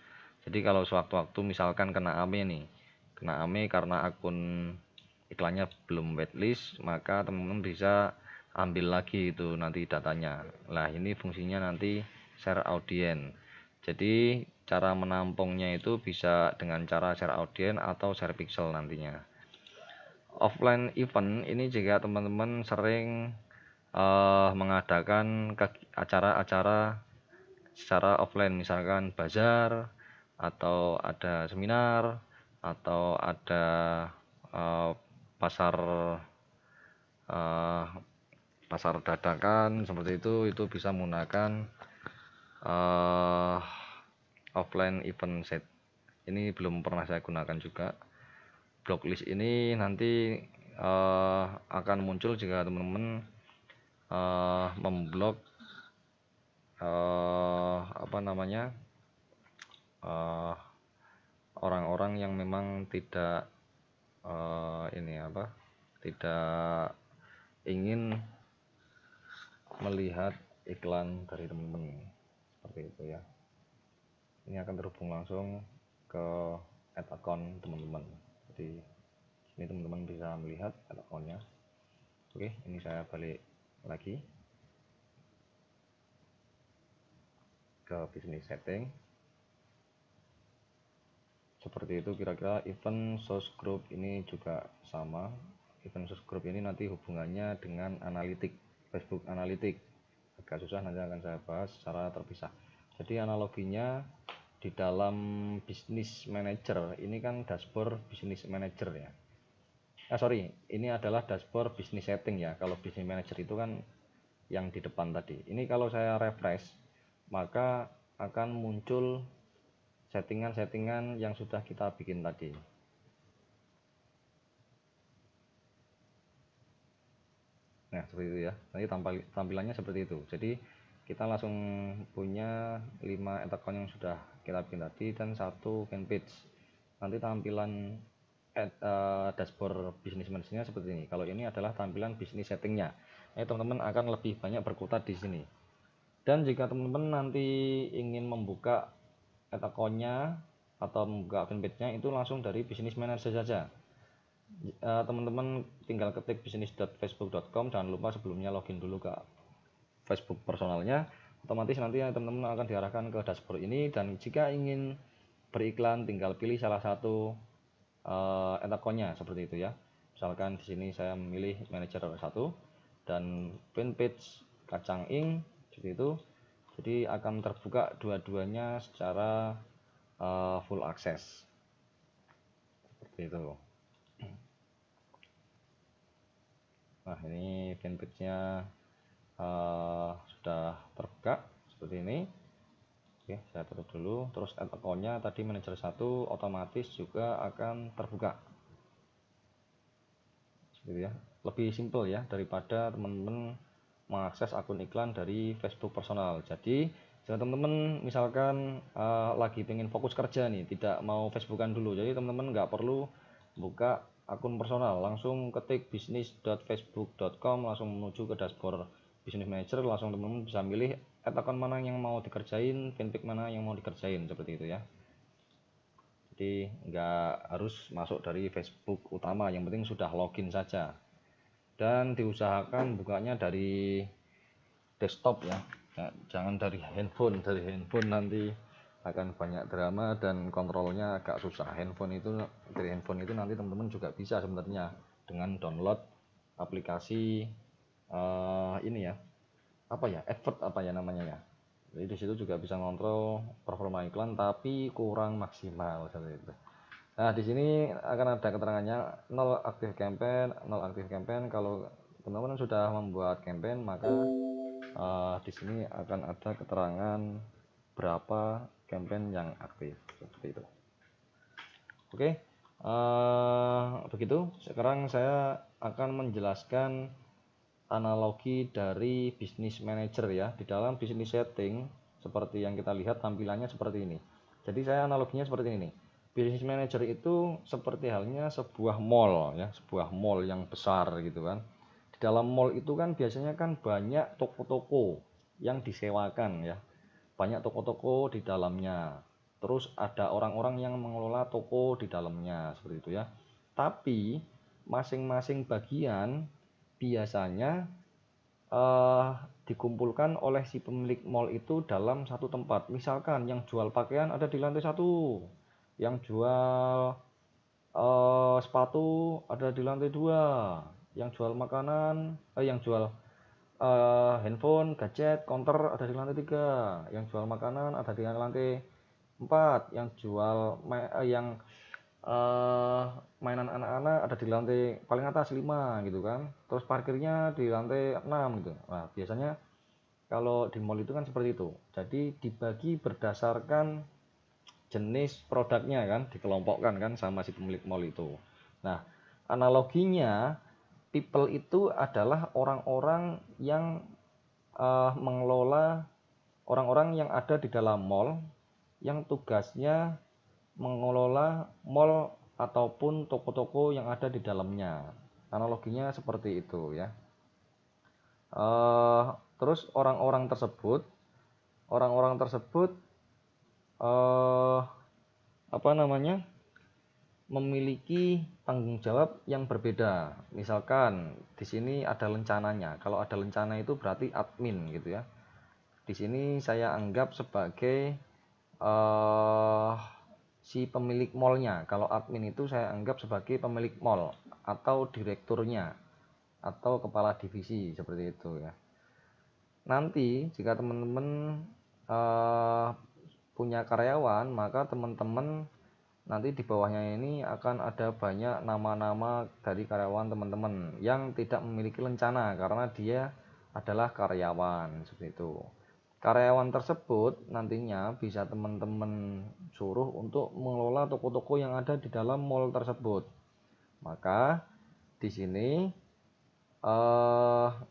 S1: Jadi kalau sewaktu-waktu misalkan kena AME nih, kena AME karena akun iklannya belum waitlist, maka teman-teman bisa ambil lagi itu nanti datanya. Nah, ini fungsinya nanti share audience. Jadi cara menampungnya itu bisa dengan cara share audience atau share pixel nantinya. Offline event ini jika teman-teman sering mengadakan acara-acara secara offline, misalkan bazar atau ada seminar atau ada pasar pasar dadakan seperti itu bisa menggunakan offline event set. Ini belum pernah saya gunakan juga. Blocklist ini nanti akan muncul jika teman-teman memblok orang-orang yang memang tidak tidak ingin melihat iklan dari teman-teman seperti itu ya. Ini akan terhubung langsung ke add account teman-teman. Jadi ini teman-teman bisa melihat add accountnya. Oke, ini saya balik lagi ke business setting. Seperti itu kira-kira. Event source group ini juga sama. Event source group ini nanti hubungannya dengan analitik, Facebook analitik. Agak susah, nanti akan saya bahas secara terpisah. Jadi analoginya di dalam business manager ini kan dashboard business manager ya. Ini adalah dashboard business setting ya. Kalau business manager itu kan yang di depan tadi. Ini kalau saya refresh, maka akan muncul settingan-settingan yang sudah kita bikin tadi. Nah, seperti itu ya. Nanti tampilannya seperti itu. Jadi kita langsung punya 5 account yang sudah kita bikin tadi dan 1 fanpage. Nanti tampilan dashboard business managernya seperti ini. Kalau ini adalah tampilan business settingnya. Teman-teman akan lebih banyak berkutat di sini. Dan jika teman-teman nanti ingin membuka account-nya atau membuka fanpage-nya, itu langsung dari business manager saja. Teman-teman tinggal ketik business.facebook.com, jangan lupa sebelumnya login dulu ke Facebook personalnya. Otomatis nanti teman-teman akan diarahkan ke dashboard ini, dan jika ingin beriklan tinggal pilih salah satu account-nya seperti itu ya. Misalkan di sini saya memilih manajer 1 dan fanpage kacang ink seperti itu. Jadi akan terbuka dua-duanya secara full akses seperti itu. Nah, ini fanpage-nya sudah terbuka seperti ini. Oke, saya tutup dulu. Terus add account-nya tadi manajer 1 otomatis juga akan terbuka seperti ya. Lebih simple ya daripada teman-teman mengakses akun iklan dari Facebook personal. Jadi jika teman-teman misalkan lagi pengen fokus kerja nih, tidak mau Facebookan dulu, jadi teman-teman nggak perlu buka akun personal, langsung ketik business.facebook.com, langsung menuju ke dashboard business manager, langsung teman-teman bisa milih akun mana yang mau dikerjain, fanpage mana yang mau dikerjain, seperti itu ya. Jadi nggak harus masuk dari Facebook utama, yang penting sudah login saja. Dan diusahakan bukanya dari desktop ya, jangan dari handphone. Dari handphone nanti akan banyak drama dan kontrolnya agak susah. Dari handphone itu nanti teman-teman juga bisa sebenarnya dengan download aplikasi ini ya, advert apa ya namanya ya. Jadi di situ juga bisa ngontrol performa iklan tapi kurang maksimal seperti itu. Nah, di sini akan ada keterangannya 0 aktif campaign, 0 aktif campaign. Kalau teman-teman sudah membuat campaign, maka di sini akan ada keterangan berapa campaign yang aktif seperti itu. Oke, begitu. Sekarang saya akan menjelaskan analogi dari business manager ya. Di dalam business setting seperti yang kita lihat tampilannya seperti ini. Jadi saya analoginya seperti ini. Business manager itu seperti halnya sebuah mall ya, sebuah mall yang besar gitu kan. Di dalam mall itu kan biasanya kan banyak toko-toko yang disewakan ya. Banyak toko-toko di dalamnya. Terus ada orang-orang yang mengelola toko di dalamnya seperti itu ya. Tapi masing-masing bagian biasanya dikumpulkan oleh si pemilik mall itu dalam satu tempat. Misalkan yang jual pakaian ada di lantai 1, yang jual sepatu ada di lantai 2, yang jual makanan, yang jual handphone, gadget, counter ada di lantai 3, yang jual makanan ada di lantai 4, yang jual mainan anak-anak ada di lantai paling atas 5 gitu kan. Terus parkirnya di lantai 6 gitu. Nah, biasanya kalau di mall itu kan seperti itu. Jadi dibagi berdasarkan jenis produknya kan, dikelompokkan kan sama si pemilik mall itu. Nah, analoginya people itu adalah orang-orang yang mengelola, orang-orang yang ada di dalam mall yang tugasnya mengelola mall ataupun toko-toko yang ada di dalamnya. Analoginya seperti itu ya. Terus orang-orang tersebut memiliki tanggung jawab yang berbeda. Misalkan di sini ada lencananya. Kalau ada lencana itu berarti admin gitu ya. Di sini saya anggap sebagai si pemilik mallnya. Kalau admin itu saya anggap sebagai pemilik mall atau direkturnya atau kepala divisi seperti itu ya. Nanti jika teman-teman punya karyawan, maka teman-teman nanti di bawahnya ini akan ada banyak nama-nama dari karyawan teman-teman yang tidak memiliki lencana karena dia adalah karyawan seperti itu. Karyawan tersebut nantinya bisa teman-teman suruh untuk mengelola toko-toko yang ada di dalam mall tersebut. Maka di sini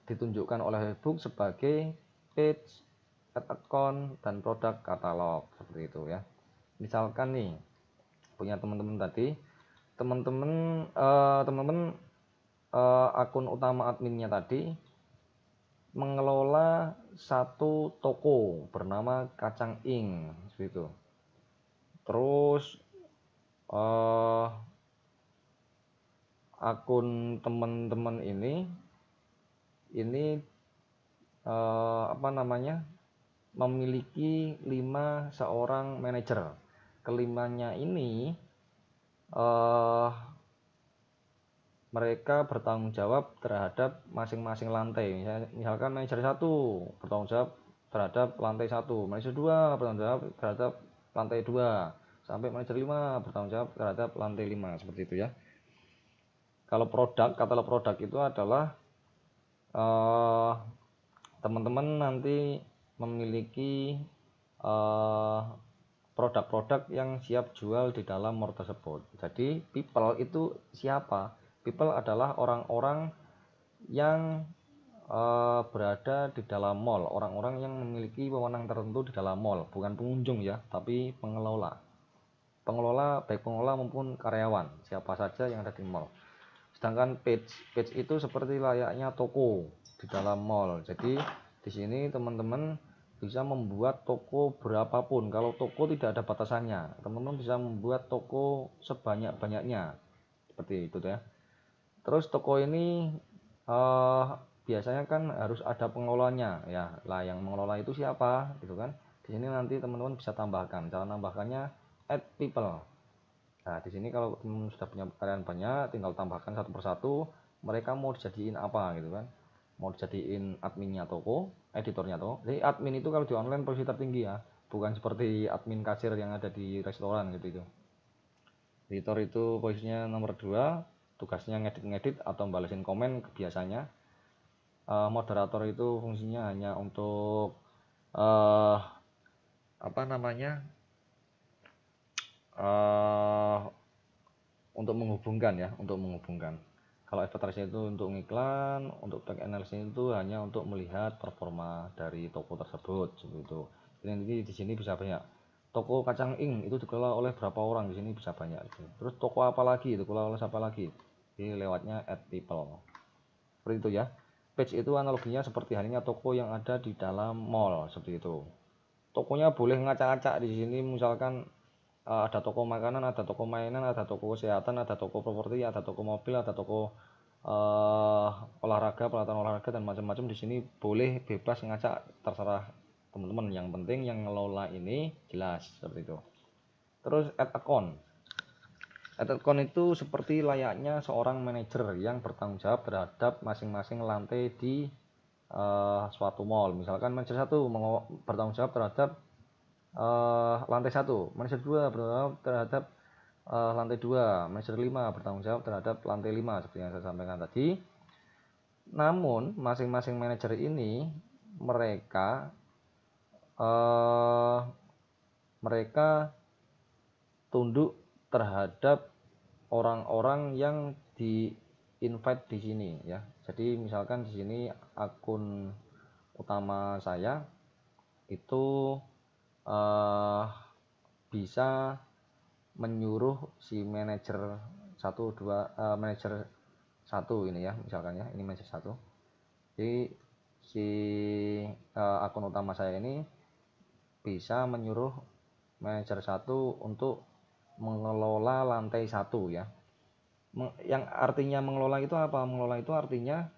S1: ditunjukkan oleh Facebook sebagai page, ad account, dan produk katalog seperti itu ya. Misalkan nih punya teman-teman tadi, teman-teman akun utama adminnya tadi mengelola satu toko bernama Kacang Ink seperti itu. Terus akun teman-teman ini memiliki 5 seorang manajer. Kelimanya ini mereka bertanggung jawab terhadap masing-masing lantai. Misalkan manajer 1 bertanggung jawab terhadap lantai 1, manajer 2 bertanggung jawab terhadap lantai 2, sampai manajer 5 bertanggung jawab terhadap lantai 5, seperti itu ya. Kalau produk, katalog produk itu adalah teman-teman nanti memiliki produk-produk yang siap jual di dalam mall tersebut. Jadi people itu siapa? People adalah orang-orang yang berada di dalam mall, orang-orang yang memiliki wewenang tertentu di dalam mall, bukan pengunjung ya, tapi pengelola. Pengelola, baik pengelola maupun karyawan, siapa saja yang ada di mall. Sedangkan page itu seperti layaknya toko di dalam mall. Jadi di sini teman-teman bisa membuat toko berapapun. Kalau toko tidak ada batasannya, teman-teman bisa membuat toko sebanyak-banyaknya, seperti itu ya. Terus toko ini biasanya kan harus ada pengelolanya ya. Lah yang mengelola itu siapa gitu kan. Di sini nanti teman-teman bisa tambahkan. Cara nambahkannya add people. Nah, di sini kalau teman sudah punya karyawan banyak, tinggal tambahkan satu persatu, mereka mau dijadiin apa gitu kan. Mau dijadiin adminnya toko, editornya toko. Jadi admin itu kalau di online posisi tertinggi ya, bukan seperti admin kasir yang ada di restoran gitu itu. Editor itu posisinya nomor 2, tugasnya ngedit-ngedit atau balesin komen biasanya. Moderator itu fungsinya hanya untuk apa namanya? Untuk menghubungkan ya, untuk menghubungkan. Kalau advertising itu untuk ngiklan, untuk back analysis itu hanya untuk melihat performa dari toko tersebut seperti itu. Jadi di sini bisa banyak. Toko kacang ing itu dikelola oleh berapa orang, di sini bisa banyak. Terus toko apa lagi dikelola oleh siapa lagi? Jadi lewatnya add people. Seperti itu ya. Page itu analoginya seperti halnya toko yang ada di dalam mall seperti itu. Tokonya boleh ngacak-ngacak di sini, misalkan ada toko makanan, ada toko mainan, ada toko kesehatan, ada toko properti, ada toko mobil, ada toko olahraga, peralatan olahraga dan macam-macam. Di sini boleh bebas ngacak, terserah teman-teman. Yang penting yang ngelola ini jelas seperti itu. Terus add account. Add account itu seperti layaknya seorang manajer yang bertanggung jawab terhadap masing-masing lantai di suatu mall. Misalkan manajer 1 bertanggung jawab terhadap lantai 1, manajer 2 bertanggung jawab terhadap lantai 2, manajer 5 bertanggung jawab terhadap lantai 5 seperti yang saya sampaikan tadi. Namun masing-masing manajer ini mereka tunduk terhadap orang-orang yang di invite di sini ya. Jadi misalkan di sini akun utama saya itu bisa menyuruh si manajer 1 ini ya, misalkan ya, ini manajer 1. Jadi si akun utama saya ini bisa menyuruh manajer 1 untuk mengelola lantai 1 ya. Yang artinya mengelola itu apa? Mengelola itu artinya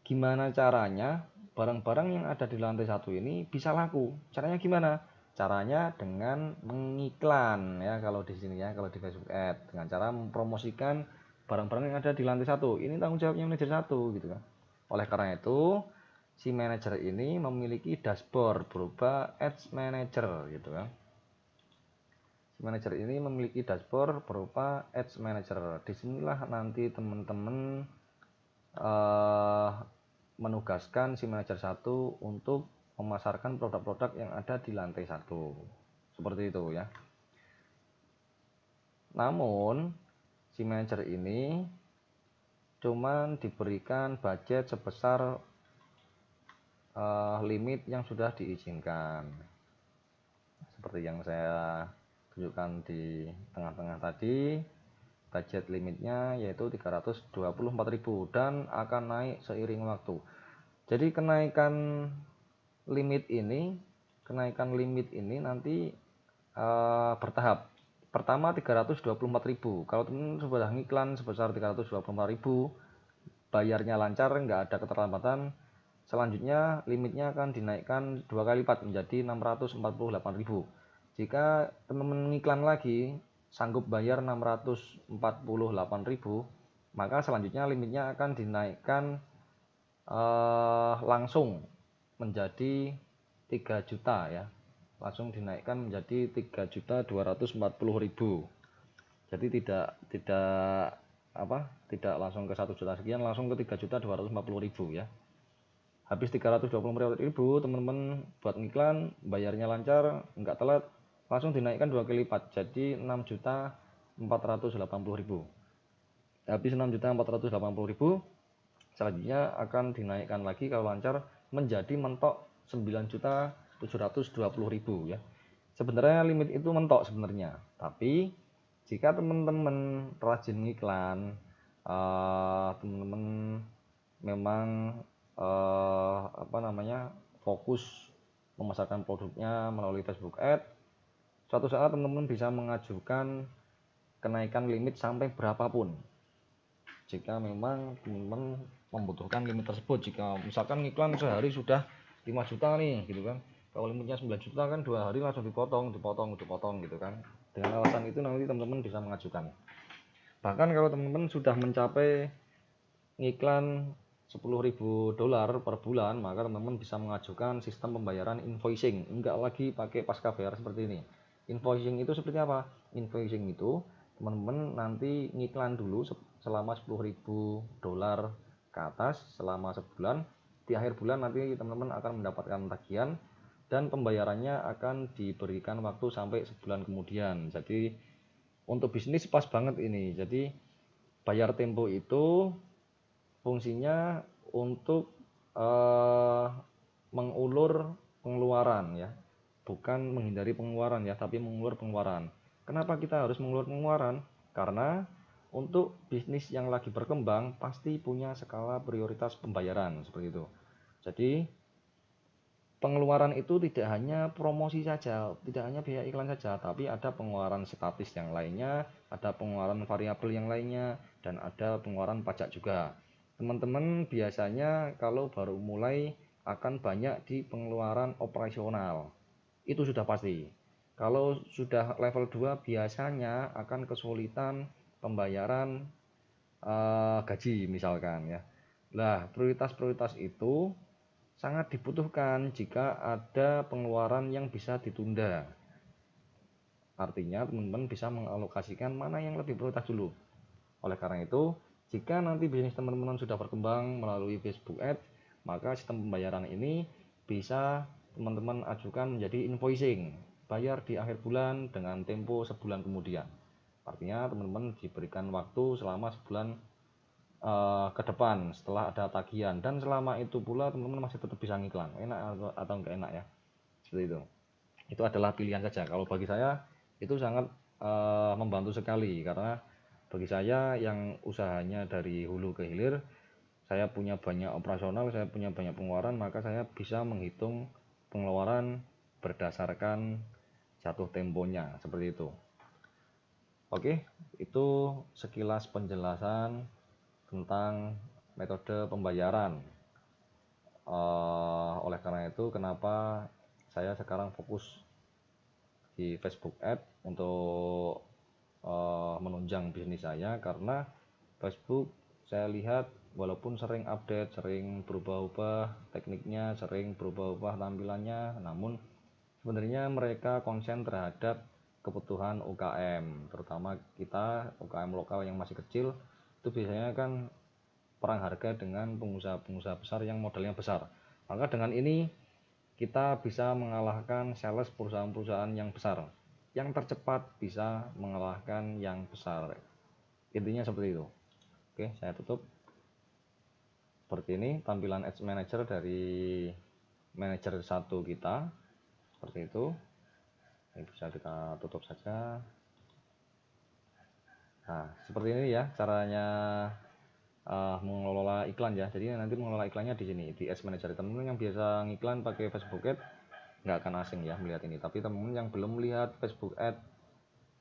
S1: gimana caranya barang-barang yang ada di lantai 1 ini bisa laku. Caranya gimana? Caranya dengan mengiklan ya, kalau di sini ya, kalau di Facebook Ads, dengan cara mempromosikan barang-barang yang ada di lantai 1. Ini tanggung jawabnya manajer 1 gitu kan. Oleh karena itu, si manajer ini memiliki dashboard berupa Ads Manager gitu kan. Si manajer ini memiliki dashboard berupa Ads Manager. Disinilah nanti teman-teman menugaskan si manajer 1 untuk memasarkan produk-produk yang ada di lantai 1. Seperti itu ya. Namun si manajer ini cuman diberikan budget sebesar limit yang sudah diizinkan. Seperti yang saya tunjukkan di tengah-tengah tadi, budget limitnya yaitu 324.000 dan akan naik seiring waktu. Jadi kenaikan limit ini nanti bertahap. Pertama 324.000. Kalau teman sudah ngiklan sebesar 324.000, bayarnya lancar, nggak ada keterlambatan, selanjutnya limitnya akan dinaikkan 2 kali lipat menjadi 648.000. Jika teman-teman ngiklan lagi sanggup bayar 648.000, maka selanjutnya limitnya akan dinaikkan langsung menjadi 3 juta ya, langsung dinaikkan menjadi 3.240.000. Jadi tidak langsung ke 1 juta sekian, langsung ke 3.240.000 ya. Habis 320.000 teman-teman buat ngiklan, bayarnya lancar, nggak telat, langsung dinaikkan 2 kali lipat jadi 6.480.000. Habis 6.480.000, selanjutnya akan dinaikkan lagi kalau lancar menjadi mentok 9.720.000 ya. Sebenarnya limit itu mentok sebenarnya, tapi jika teman-teman rajin ngiklan, teman-teman memang fokus memasarkan produknya melalui Facebook Ad, suatu saat teman-teman bisa mengajukan kenaikan limit sampai berapapun. Jika memang teman-teman membutuhkan limit tersebut, jika misalkan ngiklan sehari sudah 5 juta nih gitu kan, kalau limitnya 9 juta kan 2 hari langsung dipotong gitu kan. Dengan alasan itu nanti teman-teman bisa mengajukan. Bahkan kalau teman-teman sudah mencapai ngiklan $10.000 per bulan, maka teman-teman bisa mengajukan sistem pembayaran invoicing. Enggak lagi pakai pasca bayar seperti ini. Invoicing itu seperti apa? Invoicing itu teman-teman nanti ngiklan dulu selama $10.000 ke atas selama sebulan. Di akhir bulan nanti teman-teman akan mendapatkan tagihan dan pembayarannya akan diberikan waktu sampai sebulan kemudian. Jadi untuk bisnis pas banget ini. Jadi bayar tempo itu fungsinya untuk mengulur pengeluaran ya, bukan menghindari pengeluaran ya, tapi mengulur pengeluaran. Kenapa kita harus mengulur pengeluaran? Karena untuk bisnis yang lagi berkembang pasti punya skala prioritas pembayaran seperti itu. Jadi pengeluaran itu tidak hanya promosi saja, tidak hanya biaya iklan saja, tapi ada pengeluaran statis yang lainnya, ada pengeluaran variabel yang lainnya, dan ada pengeluaran pajak juga. Teman-teman biasanya kalau baru mulai akan banyak di pengeluaran operasional. Itu sudah pasti. Kalau sudah level 2 biasanya akan kesulitan pembayaran gaji misalkan ya. Nah, prioritas-prioritas itu sangat dibutuhkan jika ada pengeluaran yang bisa ditunda. Artinya teman-teman bisa mengalokasikan mana yang lebih prioritas dulu. Oleh karena itu, jika nanti bisnis teman-teman sudah berkembang melalui Facebook Ads, maka sistem pembayaran ini bisa teman-teman ajukan menjadi invoicing, bayar di akhir bulan dengan tempo sebulan kemudian. Artinya teman-teman diberikan waktu selama sebulan ke depan setelah ada tagihan, dan selama itu pula teman-teman masih tetap bisa ngiklan. Enak atau enggak enak ya, seperti itu adalah pilihan saja. Kalau bagi saya itu sangat membantu sekali, karena bagi saya yang usahanya dari hulu ke hilir, saya punya banyak operasional, saya punya banyak pengeluaran, maka saya bisa menghitung pengeluaran berdasarkan jatuh temponya seperti itu. Oke, itu sekilas penjelasan tentang metode pembayaran. Oleh karena itu, kenapa saya sekarang fokus di Facebook Ads untuk menunjang bisnis saya, karena Facebook saya lihat walaupun sering update, sering berubah-ubah tekniknya, sering berubah-ubah tampilannya, namun sebenarnya mereka konsen terhadap kebutuhan UKM, terutama kita UKM lokal yang masih kecil. Itu biasanya kan perang harga dengan pengusaha-pengusaha besar yang modalnya besar. Maka dengan ini kita bisa mengalahkan sales perusahaan-perusahaan yang besar. Yang tercepat bisa mengalahkan yang besar. Intinya seperti itu. Oke, saya tutup. Seperti ini tampilan Ads Manager dari manajer 1 kita. Seperti itu. Ini bisa kita tutup saja. Nah, seperti ini ya caranya mengelola iklan ya. Jadi nanti mengelola iklannya di sini di Ads Manager. Teman-teman yang biasa ngiklan pakai Facebook Ads nggak akan asing ya melihat ini. Tapi teman-teman yang belum melihat Facebook Ads,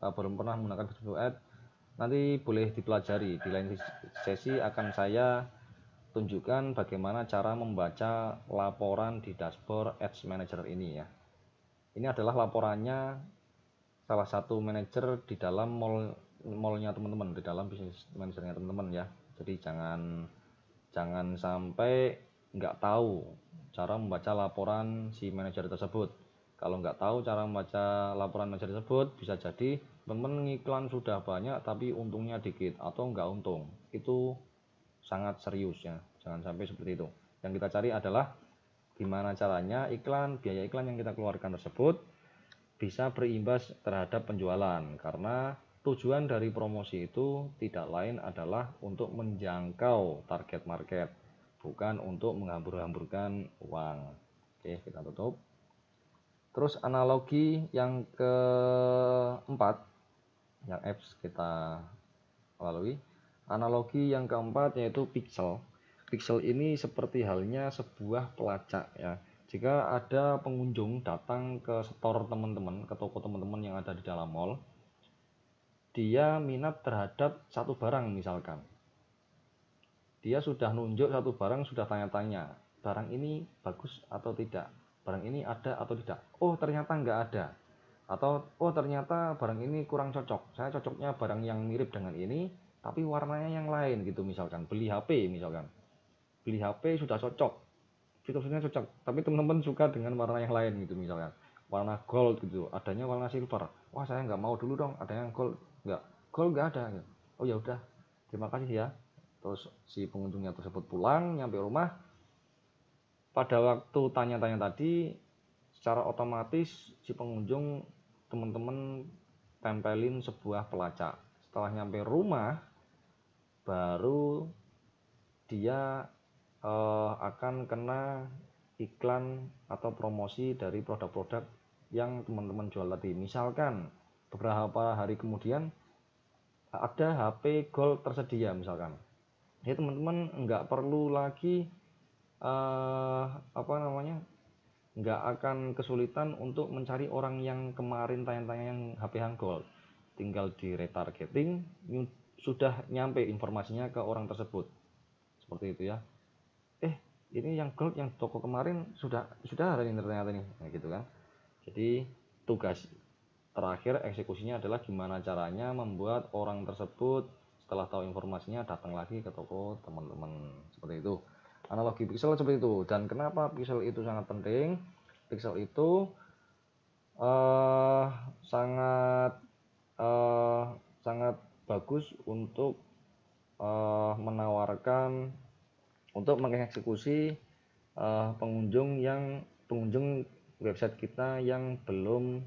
S1: belum pernah menggunakan Facebook Ads, nanti boleh dipelajari. Di lain sesi akan saya tunjukkan bagaimana cara membaca laporan di dashboard Ads Manager ini ya. Ini adalah laporannya salah satu manajer di dalam mallnya teman-teman, di dalam bisnis manajernya teman-teman ya. Jadi jangan sampai nggak tahu cara membaca laporan si manajer tersebut. Kalau nggak tahu cara membaca laporan manajer tersebut, bisa jadi teman iklan sudah banyak tapi untungnya dikit atau nggak untung. Itu sangat serius ya, jangan sampai seperti itu. Yang kita cari adalah gimana caranya biaya iklan yang kita keluarkan tersebut bisa berimbas terhadap penjualan, karena tujuan dari promosi itu tidak lain adalah untuk menjangkau target market, bukan untuk menghambur-hamburkan uang. Oke, kita tutup. Terus analogi yang keempat, yang apps kita lalui, analogi yang keempat yaitu pixel. Pixel ini seperti halnya sebuah pelacak ya. Jika ada pengunjung datang ke store teman-teman, ke toko teman-teman yang ada di dalam mall, dia minat terhadap satu barang misalkan. Dia sudah nunjuk satu barang, sudah tanya-tanya, barang ini bagus atau tidak? Barang ini ada atau tidak? Oh, ternyata nggak ada. Atau, oh ternyata barang ini kurang cocok. Saya cocoknya barang yang mirip dengan ini, tapi warnanya yang lain gitu misalkan. Beli HP misalkan. Beli HP sudah cocok, fitur-fiturnya cocok, tapi teman-teman suka dengan warna yang lain gitu misalkan. Warna gold gitu, adanya warna silver. Wah saya nggak mau dulu dong, ada yang gold. Gold nggak ada. Gitu. Oh ya udah, terima kasih ya. Terus si pengunjungnya tersebut pulang, nyampe rumah. Pada waktu tanya-tanya tadi, secara otomatis si pengunjung teman-teman tempelin sebuah pelacak. Setelah nyampe rumah, baru dia akan kena iklan atau promosi dari produk-produk yang teman-teman jual tadi. Misalkan beberapa hari kemudian ada HP Gold tersedia misalkan. Jadi teman-teman nggak perlu lagi nggak akan kesulitan untuk mencari orang yang kemarin tanya-tanya yang HP yang Gold. Tinggal di retargeting, sudah nyampe informasinya ke orang tersebut. Seperti itu ya. Ini yang gold yang toko kemarin sudah ada ini ternyata nih, nah, gitu kan. Jadi tugas terakhir eksekusinya adalah gimana caranya membuat orang tersebut setelah tahu informasinya datang lagi ke toko teman-teman. Seperti itu analogi pixel seperti itu. Dan kenapa pixel itu sangat penting? Pixel itu sangat sangat bagus untuk menawarkan, untuk mengeksekusi pengunjung website kita yang belum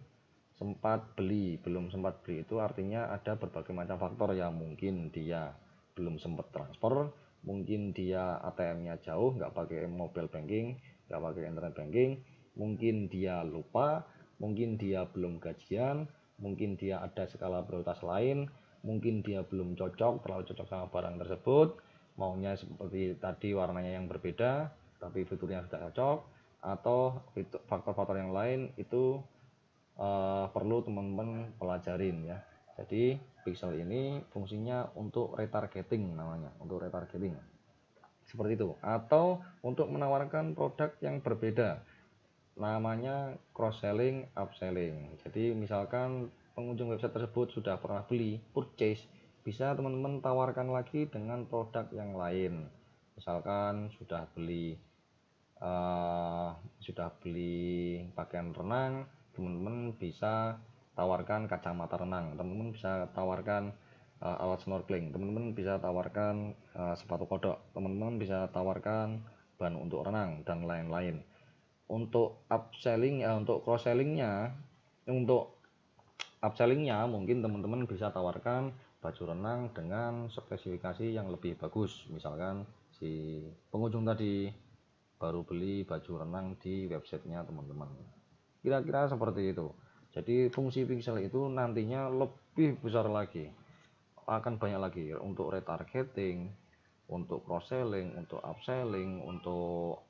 S1: sempat beli itu artinya ada berbagai macam faktor ya. Mungkin dia belum sempat transfer, mungkin dia ATM-nya jauh, nggak pakai mobile banking, nggak pakai internet banking, mungkin dia lupa, mungkin dia belum gajian, mungkin dia ada skala prioritas lain, mungkin dia belum terlalu cocok sama barang tersebut, maunya seperti tadi warnanya yang berbeda tapi fiturnya sudah cocok, atau faktor-faktor yang lain itu perlu teman-teman pelajarin ya. Jadi pixel ini fungsinya untuk retargeting namanya, untuk retargeting seperti itu, atau untuk menawarkan produk yang berbeda namanya cross selling, upselling. Jadi misalkan pengunjung website tersebut sudah pernah beli, purchase, bisa teman-teman tawarkan lagi dengan produk yang lain. Misalkan sudah beli pakaian renang, teman-teman bisa tawarkan kacamata renang, teman-teman bisa tawarkan alat snorkeling, teman-teman bisa tawarkan sepatu kodok, teman-teman bisa tawarkan ban untuk renang dan lain-lain. Untuk upselling untuk cross sellingnya, untuk upsellingnya mungkin teman-teman bisa tawarkan baju renang dengan spesifikasi yang lebih bagus. Misalkan si pengunjung tadi baru beli baju renang di websitenya teman-teman, kira-kira seperti itu. Jadi fungsi pixel itu nantinya lebih besar lagi, akan banyak lagi untuk retargeting, untuk cross selling, untuk upselling, untuk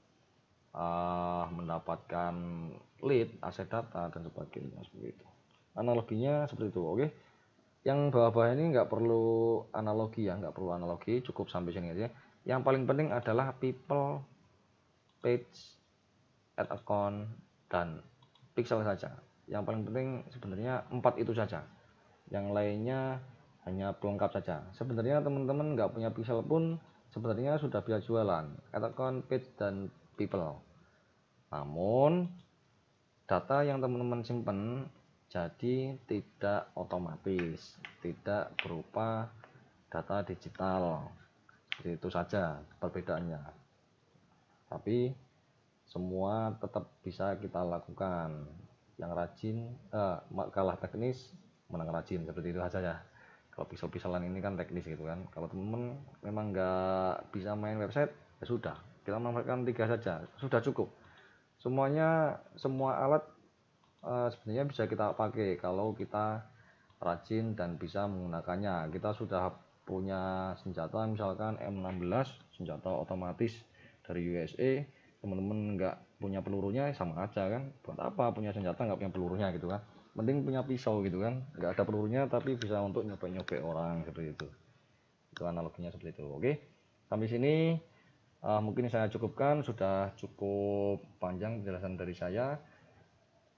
S1: mendapatkan lead, aset data dan sebagainya. Seperti itu analoginya, seperti itu. Oke, yang bawah-bawah ini nggak perlu analogi ya, cukup sampai sini aja. Yang paling penting adalah people, page, ad account, dan pixel saja. Yang paling penting sebenarnya 4 itu saja, yang lainnya hanya pelengkap saja. Sebenarnya teman-teman nggak punya pixel pun sebenarnya sudah bisa jualan account, page, dan people. Namun data yang teman-teman simpan jadi tidak otomatis, tidak berupa data digital. Jadi itu saja perbedaannya. Tapi semua tetap bisa kita lakukan. Yang rajin kalah teknis menang rajin, seperti itu saja ya. Kalau pixel-pixelan ini kan teknis gitu kan. Kalau teman-teman memang nggak bisa main website, ya sudah, kita memanfaatkan 3 saja, sudah cukup. Semuanya, semua alat sebenarnya bisa kita pakai kalau kita rajin dan bisa menggunakannya. Kita sudah punya senjata misalkan M16, senjata otomatis dari USA. Teman-teman nggak punya pelurunya sama aja kan, buat apa punya senjata nggak punya pelurunya gitu kan. Mending punya pisau gitu kan, nggak ada pelurunya tapi bisa untuk nyobek-nyobek orang, seperti itu analoginya seperti itu. Oke, sampai sini mungkin saya cukupkan, sudah cukup panjang penjelasan dari saya.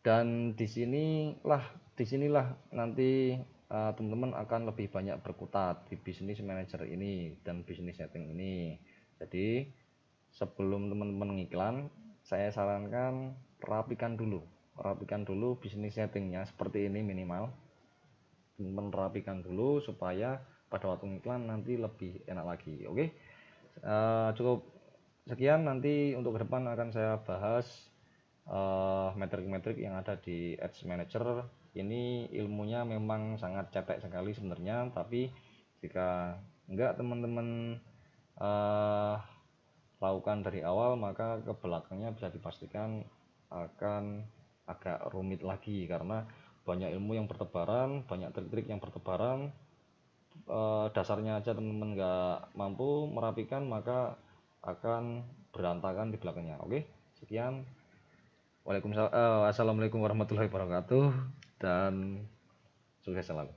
S1: Dan disinilah nanti teman-teman akan lebih banyak berkutat di bisnis manager ini dan bisnis setting ini. Jadi sebelum teman-teman ngiklan, saya sarankan rapikan dulu bisnis settingnya seperti ini minimal. Teman-teman rapikan dulu supaya pada waktu ngiklan nanti lebih enak lagi. Oke, cukup sekian. Nanti untuk ke depan akan saya bahas metrik-metrik yang ada di Ads Manager. Ini ilmunya memang sangat cetek sekali sebenarnya, tapi jika enggak teman-teman lakukan dari awal, maka ke belakangnya bisa dipastikan akan agak rumit lagi karena banyak ilmu yang bertebaran, banyak trik-trik yang bertebaran. Dasarnya aja teman-teman nggak mampu merapikan, maka akan berantakan di belakangnya. Oke, sekian. Assalamualaikum warahmatullahi wabarakatuh, dan sukses selalu.